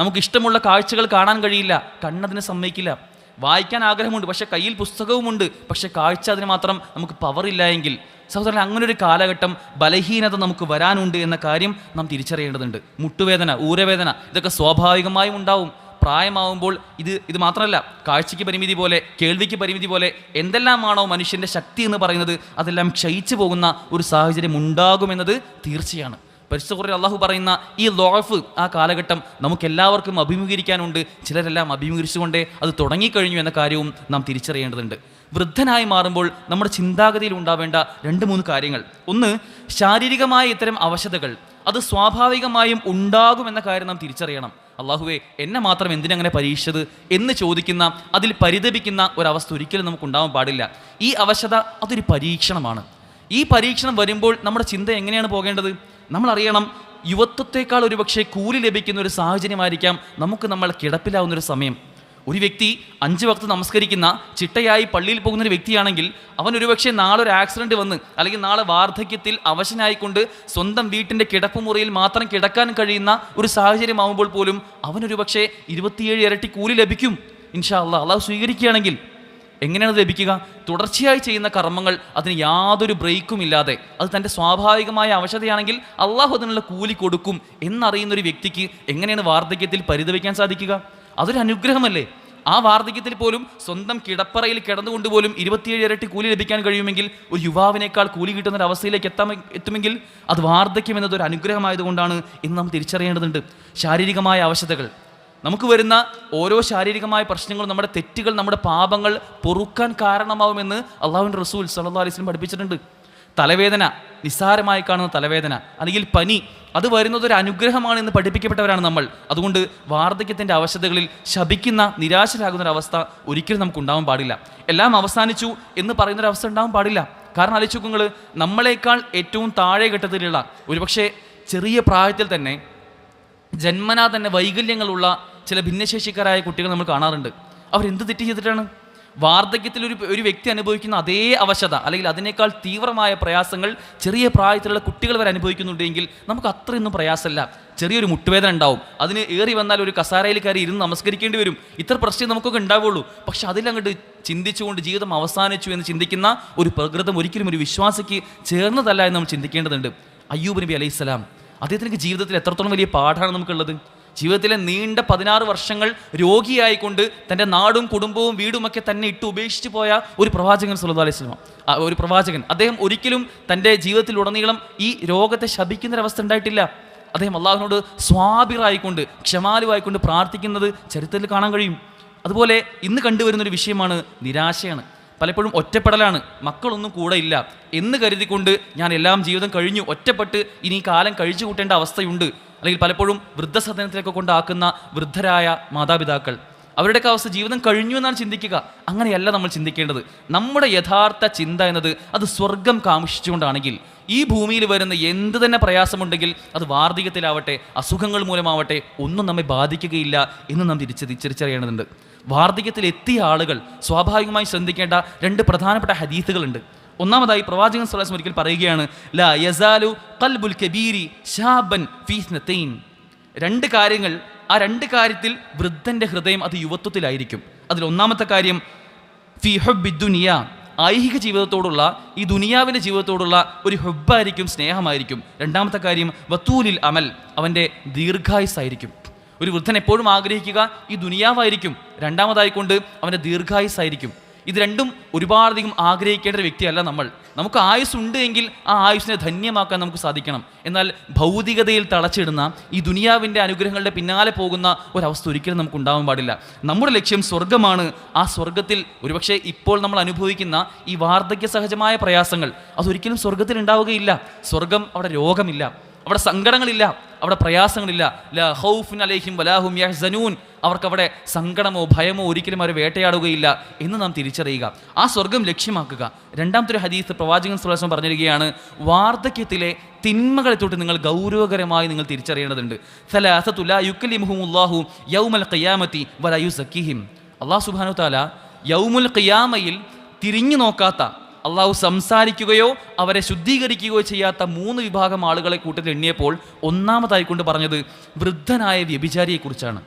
നമുക്ക് ഇഷ്ടമുള്ള കാഴ്ചകൾ കാണാൻ കഴിയില്ല, കണ്ണതിനെ സമ്മതിക്കില്ല. വായിക്കാൻ ആഗ്രഹമുണ്ട്, പക്ഷേ കയ്യിൽ പുസ്തകവുമുണ്ട്, പക്ഷേ കാഴ്ച അതിന് മാത്രം നമുക്ക് പവറില്ല എങ്കിൽ സഹോദരൻ, അങ്ങനൊരു കാലഘട്ടം, ബലഹീനത നമുക്ക് വരാനുണ്ട് എന്ന കാര്യം നാം തിരിച്ചറിയേണ്ടതുണ്ട്. മുട്ടുവേദന, ഊരവേദന, ഇതൊക്കെ സ്വാഭാവികമായും ഉണ്ടാവും. പ്രായമാവുമ്പോൾ ഇത് മാത്രമല്ല, കാഴ്ചയ്ക്ക് പരിമിതി പോലെ, കേൾവിക്ക് പരിമിതി പോലെ എന്തെല്ലാമാണോ മനുഷ്യൻ്റെ ശക്തി എന്ന് പറയുന്നത്, അതെല്ലാം ക്ഷയിച്ചു പോകുന്ന ഒരു സാഹചര്യം ഉണ്ടാകുമെന്നത് തീർച്ചയാണ്. പരിശുദ്ധ ഖുർആനിൽ അള്ളാഹു പറയുന്ന ഈ ലോഫ്, ആ കാലഘട്ടം നമുക്കെല്ലാവർക്കും അഭിമുഖീകരിക്കാനുണ്ട്. ചിലരെല്ലാം അഭിമുഖീകരിച്ചുകൊണ്ടേ അത് തുടങ്ങിക്കഴിഞ്ഞു എന്ന കാര്യവും നാം തിരിച്ചറിയേണ്ടതുണ്ട്. വൃദ്ധനായി മാറുമ്പോൾ നമ്മുടെ ചിന്താഗതിയിൽ ഉണ്ടാവേണ്ട 2-3 കാര്യങ്ങൾ. ഒന്ന്, ശാരീരികമായ ഇത്തരം അവശതകൾ അത് സ്വാഭാവികമായും ഉണ്ടാകുമെന്ന കാര്യം നാം തിരിച്ചറിയണം. അള്ളാഹുവേ, എന്നെ മാത്രം എന്തിനങ്ങനെ പരീക്ഷിച്ചത് എന്ന് ചോദിക്കുന്ന, അതിൽ പരിതപിക്കുന്ന ഒരവസ്ഥ ഒരിക്കലും നമുക്കുണ്ടാവാൻ പാടില്ല. ഈ അവശത അതൊരു പരീക്ഷണമാണ്. ഈ പരീക്ഷണം വരുമ്പോൾ നമ്മുടെ ചിന്ത എങ്ങനെയാണ് പോകേണ്ടത്? നമ്മൾ അറിയണം, യുവത്വത്തെക്കാൾ ഒരുപക്ഷെ കൂലി ലഭിക്കുന്ന ഒരു സാഹചര്യമായിരിക്കാം നമ്മൾ കിടപ്പിലാവുന്നൊരു സമയം. ഒരു വ്യക്തി 5 വക്ത് നമസ്കരിക്കുന്ന, ചിട്ടയായി പള്ളിയിൽ പോകുന്നൊരു വ്യക്തിയാണെങ്കിൽ അവൻ ഒരുപക്ഷെ നാളെ ഒരു ആക്സിഡൻറ്റ് വന്ന്, അല്ലെങ്കിൽ നാളെ വാർദ്ധക്യത്തിൽ അവശനായിക്കൊണ്ട് സ്വന്തം വീട്ടിൻ്റെ കിടപ്പുമുറിയിൽ മാത്രം കിടക്കാൻ കഴിയുന്ന ഒരു സാഹചര്യമാകുമ്പോൾ പോലും അവനൊരുപക്ഷെ 27 ഇരട്ടി കൂലി ലഭിക്കും ഇൻഷാ അല്ലാഹ്. അള്ളാഹു സ്വീകരിക്കുകയാണെങ്കിൽ എങ്ങനെയാണ് ലഭിക്കുക? തുടർച്ചയായി ചെയ്യുന്ന കർമ്മങ്ങൾ, അതിന് യാതൊരു ബ്രേക്കും ഇല്ലാതെ, അത് തൻ്റെ സ്വാഭാവികമായ അവശതയാണെങ്കിൽ അള്ളാഹു അതിനുള്ള കൂലി കൊടുക്കും എന്നറിയുന്നൊരു വ്യക്തിക്ക് എങ്ങനെയാണ് വാർദ്ധക്യത്തിൽ പരിതപിക്കാൻ സാധിക്കുക? അതൊരു അനുഗ്രഹമല്ലേ? ആ വാർദ്ധക്യത്തിൽ പോലും സ്വന്തം കിടപ്പറയിൽ കിടന്നുകൊണ്ട് പോലും 27 ഇരട്ടി കൂലി ലഭിക്കാൻ കഴിയുമെങ്കിൽ, ഒരു യുവാവിനേക്കാൾ കൂലി കിട്ടുന്ന ഒരു അവസ്ഥയിലേക്ക് എത്തുമെങ്കിൽ അത് വാർദ്ധക്യം എന്നതൊരു അനുഗ്രഹമായതുകൊണ്ടാണ് എന്ന് നാം തിരിച്ചറിയേണ്ടതുണ്ട്. ശാരീരികമായ അവശതകൾ, നമുക്ക് വരുന്ന ഓരോ ശാരീരികമായ പ്രശ്നങ്ങളും നമ്മുടെ തെറ്റുകൾ, നമ്മുടെ പാപങ്ങൾ പൊറുക്കാൻ കാരണമാവുമെന്ന് അള്ളാഹുവിൻ്റെ റസൂൽ സല്ലല്ലാഹു അലൈഹി വസല്ലം പഠിപ്പിച്ചിട്ടുണ്ട്. തലവേദന, നിസ്സാരമായി കാണുന്ന തലവേദന അല്ലെങ്കിൽ പനി, അത് വരുന്നത് ഒരു അനുഗ്രഹമാണ് എന്ന് പഠിപ്പിക്കപ്പെട്ടവരാണ് നമ്മൾ. അതുകൊണ്ട് വാർദ്ധക്യത്തിൻ്റെ അവശതകളിൽ ശപിക്കുന്ന, നിരാശരാകുന്ന ഒരവസ്ഥ ഒരിക്കലും നമുക്ക് ഉണ്ടാവാൻ പാടില്ല. എല്ലാം അവസാനിച്ചു എന്ന് പറയുന്നൊരവസ്ഥ ഉണ്ടാവാൻ പാടില്ല. കാരണം ആലോചിക്കുക, നമ്മളെക്കാൾ ഏറ്റവും താഴെ ഘട്ടത്തിലുള്ള, ഒരുപക്ഷെ ചെറിയ പ്രായത്തിൽ തന്നെ ജന്മനാ തന്നെ വൈകല്യങ്ങളുള്ള ചില ഭിന്നശേഷിക്കാരായ കുട്ടികൾ നമ്മൾ കാണാറുണ്ട്. അവരെന്ത് തെറ്റ് ചെയ്തിട്ടാണ്? വാർദ്ധക്യത്തിൽ ഒരു വ്യക്തി അനുഭവിക്കുന്ന അതേ അവശത, അല്ലെങ്കിൽ അതിനേക്കാൾ തീവ്രമായ പ്രയാസങ്ങൾ ചെറിയ പ്രായത്തിലുള്ള കുട്ടികൾ വരെ അനുഭവിക്കുന്നുണ്ടെങ്കിൽ നമുക്ക് അത്രയൊന്നും പ്രയാസമല്ല. ചെറിയൊരു മുട്ടുവേദന ഉണ്ടാവും, അതിന് ഏറി വന്നാൽ ഒരു കസാരയിൽ കയറി ഇരുന്ന് നമസ്കരിക്കേണ്ടി വരും. ഇത്ര പ്രശ്നം നമുക്കൊക്കെ ഉണ്ടാവുള്ളൂ. പക്ഷെ അതിലങ്ങോട്ട് ചിന്തിച്ചുകൊണ്ട് ജീവിതം അവസാനിച്ചു എന്ന് ചിന്തിക്കുന്ന ഒരു പ്രകൃതം ഒരിക്കലും ഒരു വിശ്വാസിക്ക് ചേർന്നതല്ല എന്ന് നമ്മൾ ചിന്തിക്കേണ്ടതുണ്ട്. അയ്യൂബ് നബി അലൈഹിസ്സലാം, അദ്ദേഹത്തിൻ്റെ ജീവിതത്തിൽ എത്രത്തോളം വലിയ പാഠമാണ് നമുക്കുള്ളത്. ജീവിതത്തിലെ നീണ്ട 16 വർഷങ്ങൾ രോഗിയായിക്കൊണ്ട് തൻ്റെ നാടും കുടുംബവും വീടുമൊക്കെ തന്നെ ഇട്ട് ഉപേക്ഷിച്ച് പോയ ഒരു പ്രവാചകൻ സല്ലല്ലാഹു അലൈഹി വസല്ലം, ഒരു പ്രവാചകൻ, അദ്ദേഹം ഒരിക്കലും തൻ്റെ ജീവിതത്തിലുടനീളം ഈ രോഗത്തെ ശപിക്കുന്നൊരവസ്ഥ ഉണ്ടായിട്ടില്ല. അദ്ദേഹം അള്ളാഹുവിനോട് സ്വാബിറായിക്കൊണ്ട്, ക്ഷമാലുവായിക്കൊണ്ട് പ്രാർത്ഥിക്കുന്നത് ചരിത്രത്തിൽ കാണാൻ കഴിയും. അതുപോലെ ഇന്ന് കണ്ടുവരുന്നൊരു വിഷയമാണ് നിരാശയാണ്. പലപ്പോഴും ഒറ്റപ്പെടലാണ്. മക്കളൊന്നും കൂടെ ഇല്ല എന്ന് കരുതിക്കൊണ്ട് ഞാൻ എല്ലാം ജീവിതം കഴിഞ്ഞു, ഒറ്റപ്പെട്ട് ഇനി കാലം കഴിച്ചു കൂട്ടേണ്ട അവസ്ഥയുണ്ട്. അല്ലെങ്കിൽ പലപ്പോഴും വൃദ്ധസദനത്തിലേക്ക് കൊണ്ടാക്കുന്ന വൃദ്ധരായ മാതാപിതാക്കൾ, അവരുടെയൊക്കെ അവസ്ഥ ജീവിതം കഴിഞ്ഞു എന്നാണ് ചിന്തിക്കുക. അങ്ങനെയല്ല നമ്മൾ ചിന്തിക്കേണ്ടത്. നമ്മുടെ യഥാർത്ഥ ചിന്ത എന്നത് അത് സ്വർഗം കാംക്ഷിച്ചുകൊണ്ടാണെങ്കിൽ ഈ ഭൂമിയിൽ വരുന്ന എന്ത് തന്നെ പ്രയാസമുണ്ടെങ്കിൽ അത് വാർദ്ധക്യത്തിലാവട്ടെ, അസുഖങ്ങൾ മൂലമാവട്ടെ, ഒന്നും നമ്മെ ബാധിക്കുകയില്ല എന്ന് നാം തിരിച്ചറിയേണ്ടതുണ്ട്. വാർദ്ധക്യത്തിൽ എത്തിയ ആളുകൾ സ്വാഭാവികമായി ശ്രദ്ധിക്കേണ്ട 2 പ്രധാനപ്പെട്ട ഹദീസുകളുണ്ട്. ഒന്നാമതായി പ്രവാചകൻ സ്വല്ലല്ലാഹു അലൈഹി വസല്ലം ഒരിക്കൽ പറയുകയാണ്, ലാ യസാലു ഖൽബുൽ കബീരി ശാബൻ ഫീ ഇസ്നതൈൻ. 2 കാര്യങ്ങൾ, ആ 2 കാര്യത്തിൽ വൃദ്ധൻ്റെ ഹൃദയം അത് യുവത്വത്തിലായിരിക്കും. അതിൽ ഒന്നാമത്തെ കാര്യം ഫീ ഹുബ്ബി ദുനിയ, ഐഹിക ജീവിതത്തോടുള്ള, ഈ ദുനിയാവിൻ്റെ ജീവിതത്തോടുള്ള ഒരു ഹുബ്ബായിരിക്കും, സ്നേഹമായിരിക്കും. രണ്ടാമത്തെ കാര്യം വത്തൂലിൽ അമൽ, അവൻ്റെ ദീർഘായുസ്സായിരിക്കും. ഒരു വൃദ്ധൻ എപ്പോഴും ആഗ്രഹിക്കുക ഈ ദുനിയാവായിരിക്കും. രണ്ടാമതായിക്കൊണ്ട് അവൻ്റെ ദീർഘായുസ്സായിരിക്കും. ഇത് രണ്ടും ഒരുപാടധികം ആഗ്രഹിക്കേണ്ട ഒരു വ്യക്തിയല്ല നമ്മൾ. നമുക്ക് ആയുസ്സുണ്ട് എങ്കിൽ ആ ആയുസ്സിനെ ധന്യമാക്കാൻ നമുക്ക് സാധിക്കണം. എന്നാൽ ഭൗതികതയിൽ തളച്ചിടുന്ന ഈ ദുനിയാവിൻ്റെ അനുഗ്രഹങ്ങളുടെ പിന്നാലെ പോകുന്ന ഒരവസ്ഥ ഒരിക്കലും നമുക്ക് ഉണ്ടാവാൻ പാടില്ല. നമ്മുടെ ലക്ഷ്യം സ്വർഗ്ഗമാണ്. ആ സ്വർഗ്ഗത്തിൽ ഒരുപക്ഷെ ഇപ്പോൾ നമ്മൾ അനുഭവിക്കുന്ന ഈ വാർദ്ധക്യ സഹജമായ പ്രയാസങ്ങൾ അതൊരിക്കലും സ്വർഗ്ഗത്തിൽ ഉണ്ടാവുകയില്ല. സ്വർഗം അവിടെ രോഗമില്ല, അവിടെ സങ്കടങ്ങളില്ല, അവിടെ പ്രയാസങ്ങളില്ല. ലാ ഖൗഫുൻ അലൈഹിം വലാഹും യഹ്സനൂൻ. അവർക്കവിടെ സങ്കടമോ ഭയമോ ഒരിക്കലും അവർ വേട്ടയാടുകയില്ല എന്ന് നാം തിരിച്ചറിയുക. ആ സ്വർഗം ലക്ഷ്യമാക്കുക. രണ്ടാമത്തെ ഒരു ഹദീസ് പ്രവാചകൻ സ്വല്ലല്ലാഹു അലൈഹി വസല്ലം പറഞ്ഞിരിക്കുകയാണ്, വാർദ്ധക്യത്തിലെ തിന്മകളെ തൊട്ട് നിങ്ങൾ ഗൗരവകരമായി നിങ്ങൾ തിരിച്ചറിയേണ്ടതുണ്ട്. സലാസതു ലാ യുകല്ലിമുഹുമുല്ലാഹു യൗമൽ ഖിയാമത്തി വലാ യുസക്കിഹിം. അല്ലാഹു സുബ്ഹാനഹു വ തആല യൗമുൽ ഖിയാമയിൽ തിരിഞ്ഞു നോക്കാത്ത, അള്ളാഹു സംസാരിക്കുകയോ അവരെ ശുദ്ധീകരിക്കുകയോ ചെയ്യാത്ത 3 വിഭാഗം ആളുകളെ കൂട്ടത്തിൽ എണ്ണിയപ്പോൾ ഒന്നാമതായിക്കൊണ്ട് പറഞ്ഞത് വൃദ്ധനായ വ്യഭിചാരിയെക്കുറിച്ചാണ്.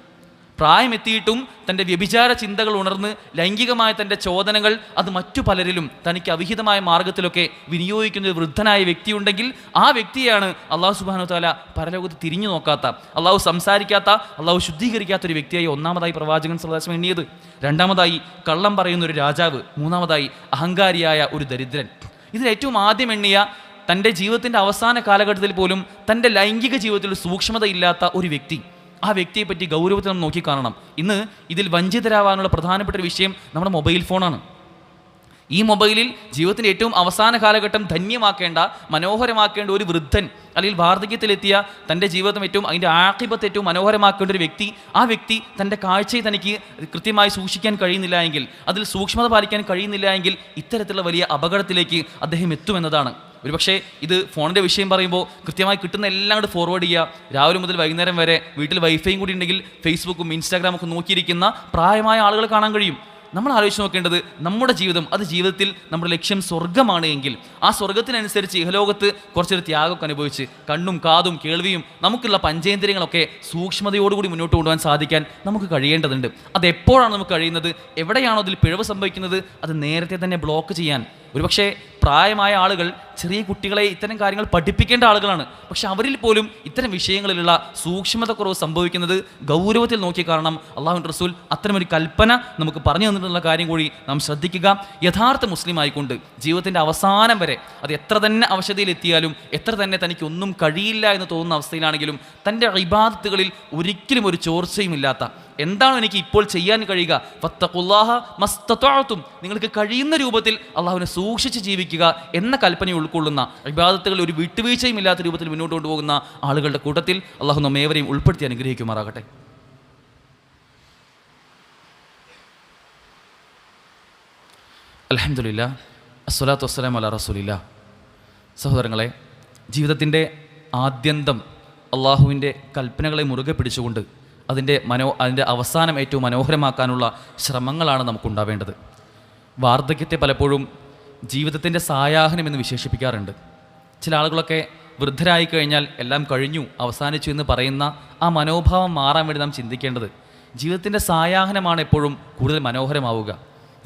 പ്രായമെത്തിയിട്ടും തൻ്റെ വ്യഭിചാര ചിന്തകൾ ഉണർന്ന് ലൈംഗികമായ തൻ്റെ ചോദനകൾ അത് മറ്റു പലരിലും തനിക്ക് അവിഹിതമായ മാർഗത്തിലൊക്കെ വിനിയോഗിക്കുന്ന ഒരു വൃദ്ധനായ വ്യക്തിയുണ്ടെങ്കിൽ ആ വ്യക്തിയാണ് അള്ളാഹു സുബ്ഹാനഹു വ തആല പരലോകത്ത് തിരിഞ്ഞു നോക്കാത്ത, അള്ളാഹു സംസാരിക്കാത്ത, അള്ളാഹു ശുദ്ധീകരിക്കാത്ത ഒരു വ്യക്തിയായി ഒന്നാമതായി പ്രവാചകൻ സ്വല്ലല്ലാഹു അലൈഹി വസല്ലം എണ്ണിയത്. രണ്ടാമതായി കള്ളം പറയുന്ന ഒരു രാജാവ്. മൂന്നാമതായി അഹങ്കാരിയായ ഒരു ദരിദ്രൻ. ഇതിൽ ഏറ്റവും ആദ്യം എണ്ണിയ തൻ്റെ ജീവിതത്തിൻ്റെ അവസാന കാലഘട്ടത്തിൽ പോലും തൻ്റെ ലൈംഗിക ജീവിതത്തിൽ സൂക്ഷ്മതയില്ലാത്ത ഒരു വ്യക്തി, ആ വ്യക്തിയെ പറ്റി ഗൗരവത്തിൽ നാം നോക്കിക്കാണണം. ഇന്ന് ഇതിൽ വഞ്ചിതരാവാനുള്ള പ്രധാനപ്പെട്ട ഒരു വിഷയം നമ്മുടെ മൊബൈൽ ഫോണാണ്. ഈ മൊബൈലിൽ ജീവിതത്തിൻ്റെ ഏറ്റവും അവസാന കാലഘട്ടം ധന്യമാക്കേണ്ട, മനോഹരമാക്കേണ്ട ഒരു വൃദ്ധൻ അല്ലെങ്കിൽ വാർദ്ധക്യത്തിലെത്തിയ തൻ്റെ ജീവിതം ഏറ്റവും അതിൻ്റെ ആഖിബത്ത് ഏറ്റവും മനോഹരമാക്കേണ്ട ഒരു വ്യക്തി, ആ വ്യക്തി തൻ്റെ കാഴ്ചയെ തനിക്ക് കൃത്യമായി സൂക്ഷിക്കാൻ കഴിയുന്നില്ല എങ്കിൽ, അതിൽ സൂക്ഷ്മത പാലിക്കാൻ കഴിയുന്നില്ല എങ്കിൽ ഇത്തരത്തിലുള്ള വലിയ അപകടത്തിലേക്ക് അദ്ദേഹം എത്തുമെന്നതാണ്. ഒരുപക്ഷെ ഇത് ഫോണിൻ്റെ വിഷയം പറയുമ്പോൾ കൃത്യമായി കിട്ടുന്ന എല്ലാം കൂടെ ഫോർവേഡ് ചെയ്യുക. രാവിലെ മുതൽ വൈകുന്നേരം വരെ വീട്ടിൽ വൈഫൈയും കൂടി ഉണ്ടെങ്കിൽ ഫേസ്ബുക്കും ഇൻസ്റ്റാഗ്രാമൊക്കെ നോക്കിയിരിക്കുന്ന പ്രായമായ ആളുകൾ കാണാൻ കഴിയും. നമ്മൾ ആലോചിച്ച് നോക്കേണ്ടത് നമ്മുടെ ജീവിതം, അത് ജീവിതത്തിൽ നമ്മുടെ ലക്ഷ്യം സ്വർഗ്ഗമാണ് എങ്കിൽ ആ സ്വർഗ്ഗത്തിനനുസരിച്ച് ഇഹലോകത്ത് കുറച്ചൊരു ത്യാഗമൊക്കെ അനുഭവിച്ച് കണ്ണും കാതും കേൾവിയും നമുക്കുള്ള പഞ്ചേന്ദ്രിയങ്ങളൊക്കെ സൂക്ഷ്മതയോടുകൂടി മുന്നോട്ട് കൊണ്ടുപോകാൻ സാധിക്കാൻ നമുക്ക് കഴിയേണ്ടതുണ്ട്. അത് എപ്പോഴാണ് നമുക്ക് കഴിയുന്നത്? എവിടെയാണോ അതിൽ പിഴവ് സംഭവിക്കുന്നത് അത് നേരത്തെ തന്നെ ബ്ലോക്ക് ചെയ്യാൻ. ഒരുപക്ഷെ പ്രായമായ ആളുകൾ ചെറിയ കുട്ടികളെ ഇത്തരം കാര്യങ്ങൾ പഠിപ്പിക്കേണ്ട ആളുകളാണ്. പക്ഷെ അവരിൽ പോലും ഇത്തരം വിഷയങ്ങളിലുള്ള സൂക്ഷ്മതക്കുറവ് സംഭവിക്കുന്നത് ഗൗരവത്തിൽ നോക്കി കാണണം. അള്ളാഹുവിൻ്റെ റസൂൽ അത്തരമൊരു കൽപ്പന നമുക്ക് പറഞ്ഞു തന്നിട്ടുള്ള കാര്യം കൂടി നാം ശ്രദ്ധിക്കുക. യഥാർത്ഥ മുസ്ലിം ആയിക്കൊണ്ട് ജീവിതത്തിൻ്റെ അവസാനം വരെ അത് എത്ര തന്നെ അവശതയിലെത്തിയാലും, എത്ര തന്നെ തനിക്ക് ഒന്നും കഴിയില്ല എന്ന് തോന്നുന്ന അവസ്ഥയിലാണെങ്കിലും തൻ്റെ ഇബാദത്തുകളിൽ ഒരിക്കലും ഒരു ചോർച്ചയുമില്ലാത്ത, എന്താണോ എനിക്ക് ഇപ്പോൾ ചെയ്യാൻ കഴിയുക, ഫത്തഖുല്ലാഹ മസ്തതഅതും, നിങ്ങൾക്ക് കഴിയുന്ന രൂപത്തിൽ അള്ളാഹുവിനെ സൂക്ഷിച്ച് ജീവിക്കുക എന്ന കൽപ്പന ഉൾക്കൊള്ളുന്ന ഇബാദത്തുകൾ ഒരു വിട്ടുവീഴ്ചയും ഇല്ലാത്ത രൂപത്തിൽ മുന്നോട്ട് കൊണ്ടുപോകുന്ന ആളുകളുടെ കൂട്ടത്തിൽ അള്ളാഹു നമ്മേവരെയും ഉൾപ്പെടുത്തി അനുഗ്രഹിക്കുമാറാകട്ടെ. അൽഹംദുലില്ലാഹ് അസ്സലാത്തു വസ്സലാമു അലാ റസൂലില്ലാഹ്. സഹോദരങ്ങളെ, ജീവിതത്തിൻ്റെ ആദ്യന്തം അള്ളാഹുവിൻ്റെ കൽപ്പനകളെ മുറുകെ പിടിച്ചുകൊണ്ട് അതിൻ്റെ അവസാനം ഏറ്റവും മനോഹരമാക്കാനുള്ള ശ്രമങ്ങളാണ് നമുക്കുണ്ടാവേണ്ടത്. വാർദ്ധക്യത്തെ പലപ്പോഴും ജീവിതത്തിൻ്റെ സായാഹ്നം എന്ന് വിശേഷിപ്പിക്കാറുണ്ട്. ചില ആളുകളൊക്കെ വൃദ്ധരായി കഴിഞ്ഞാൽ എല്ലാം കഴിഞ്ഞു, അവസാനിച്ചു എന്ന് പറയുന്ന ആ മനോഭാവം മാറാൻ വേണ്ടി നാം ചിന്തിക്കേണ്ടത് ജീവിതത്തിൻ്റെ സായാഹ്നമാണ് എപ്പോഴും കൂടുതൽ മനോഹരമാവുക.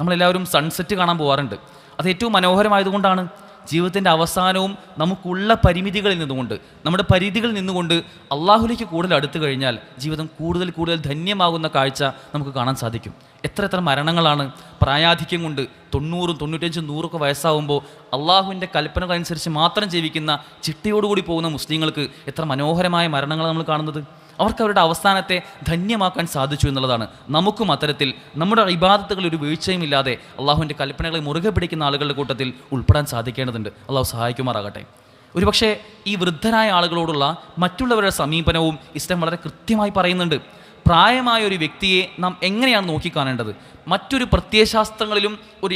നമ്മളെല്ലാവരും സൺസെറ്റ് കാണാൻ പോകാറുണ്ട്. അത് ഏറ്റവും മനോഹരമായതുകൊണ്ടാണ്. ജീവിതത്തിൻ്റെ അവസാനവും നമുക്കുള്ള പരിമിതികളിൽ നിന്നുകൊണ്ട്, നമ്മുടെ പരിധികളിൽ നിന്നുകൊണ്ട് അള്ളാഹുലേക്ക് കൂടുതൽ അടുത്തു കഴിഞ്ഞാൽ ജീവിതം കൂടുതൽ കൂടുതൽ ധന്യമാകുന്ന കാഴ്ച നമുക്ക് കാണാൻ സാധിക്കും. എത്ര മരണങ്ങളാണ് പ്രായാധിക്യം കൊണ്ട് 90, 95, 100 വയസ്സാവുമ്പോൾ അള്ളാഹുവിൻ്റെ കൽപ്പനകളനുസരിച്ച് മാത്രം ജീവിക്കുന്ന ചിട്ടയോടുകൂടി പോകുന്ന മുസ്ലിങ്ങൾക്ക് എത്ര മനോഹരമായ മരണങ്ങൾ നമ്മൾ കാണുന്നത്. അവർക്ക് അവരുടെ അവസാനത്തെ ധന്യമാക്കാൻ സാധിച്ചു എന്നുള്ളതാണ്. നമുക്കും അത്തരത്തിൽ നമ്മുടെ ഇബാദത്തുകൾ ഒരു വീഴ്ചയുമില്ലാതെ അള്ളാഹുവിൻ്റെ കൽപ്പനകളെ മുറുകെ പിടിക്കുന്ന ആളുകളുടെ കൂട്ടത്തിൽ ഉൾപ്പെടാൻ സാധിക്കേണ്ടതുണ്ട്. അള്ളാഹു സഹായിക്കുമാറാകട്ടെ. ഒരുപക്ഷെ ഈ വൃദ്ധരായ ആളുകളോടുള്ള മറ്റുള്ളവരുടെ സമീപനവും ഇസ്ലാം വളരെ കൃത്യമായി പറയുന്നുണ്ട്. പ്രായമായ ഒരു വ്യക്തിയെ നാം എങ്ങനെയാണ് നോക്കിക്കാണേണ്ടത്? മറ്റൊരു പ്രത്യയശാസ്ത്രങ്ങളിലും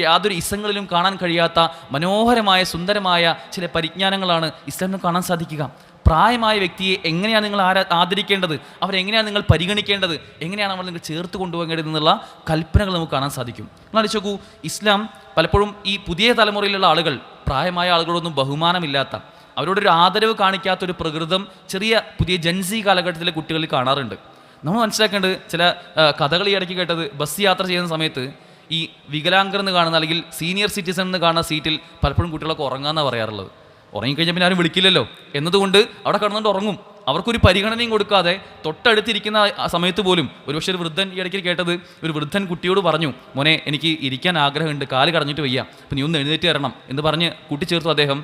യാതൊരു ഇസങ്ങളിലും കാണാൻ കഴിയാത്ത മനോഹരമായ സുന്ദരമായ ചില പരിജ്ഞാനങ്ങളാണ് ഇസ്ലാമിന് കാണാൻ സാധിക്കുക. പ്രായമായ വ്യക്തിയെ എങ്ങനെയാണ് നിങ്ങൾ ആദരിക്കേണ്ടത്, അവരെങ്ങനെയാണ് നിങ്ങൾ പരിഗണിക്കേണ്ടത്, എങ്ങനെയാണ് നമ്മൾ നിങ്ങൾ ചേർത്ത് കൊണ്ടുപോകേണ്ടത് എന്നുള്ള കൽപ്പനകൾ നമുക്ക് കാണാൻ സാധിക്കും. നിങ്ങൾ ആലോചിച്ച് നോക്കൂ, ഇസ്ലാം പലപ്പോഴും ഈ പുതിയ തലമുറയിലുള്ള ആളുകൾ പ്രായമായ ആളുകളൊന്നും ബഹുമാനമില്ലാത്ത, അവരോടൊരു ആദരവ് കാണിക്കാത്തൊരു പ്രകൃതം ചെറിയ പുതിയ ജൻസി കാലഘട്ടത്തിലെ കുട്ടികളിൽ കാണാറുണ്ട്. നമ്മൾ മനസ്സിലാക്കേണ്ടത്, ചില കഥകൾ ഈ ഇടയ്ക്ക് കേട്ടത്, ബസ് യാത്ര ചെയ്യുന്ന സമയത്ത് ഈ വികലാംഗർ എന്ന് കാണുന്ന അല്ലെങ്കിൽ സീനിയർ സിറ്റിസൺ എന്ന് കാണുന്ന സീറ്റിൽ പലപ്പോഴും കുട്ടികളൊക്കെ ഉറങ്ങാമെന്നാണ് പറയാറുള്ളത്. ഉറങ്ങിക്കഴിഞ്ഞാൽ പിന്നെ ആരും വിളിക്കില്ലല്ലോ എന്നതുകൊണ്ട് അവിടെ കിടന്നുകൊണ്ട് ഉറങ്ങും. അവർക്കൊരു പരിഗണനയും കൊടുക്കാതെ തൊട്ടടുത്തിരിക്കുന്ന ആ സമയത്ത് പോലും ഒരുപക്ഷെ ഒരു വൃദ്ധൻ ഈ ഇടയ്ക്ക് കേട്ടത്, ഒരു വൃദ്ധൻ കുട്ടിയോട് പറഞ്ഞു, മോനെ എനിക്ക് ഇരിക്കാൻ ആഗ്രഹമുണ്ട്, കാല് കടഞ്ഞിട്ട് വയ്യ, അപ്പം നീ ഒന്ന് എഴുന്നേറ്റ് തരണം എന്ന് പറഞ്ഞ് കൂട്ടിച്ചേർത്തു അദ്ദേഹം.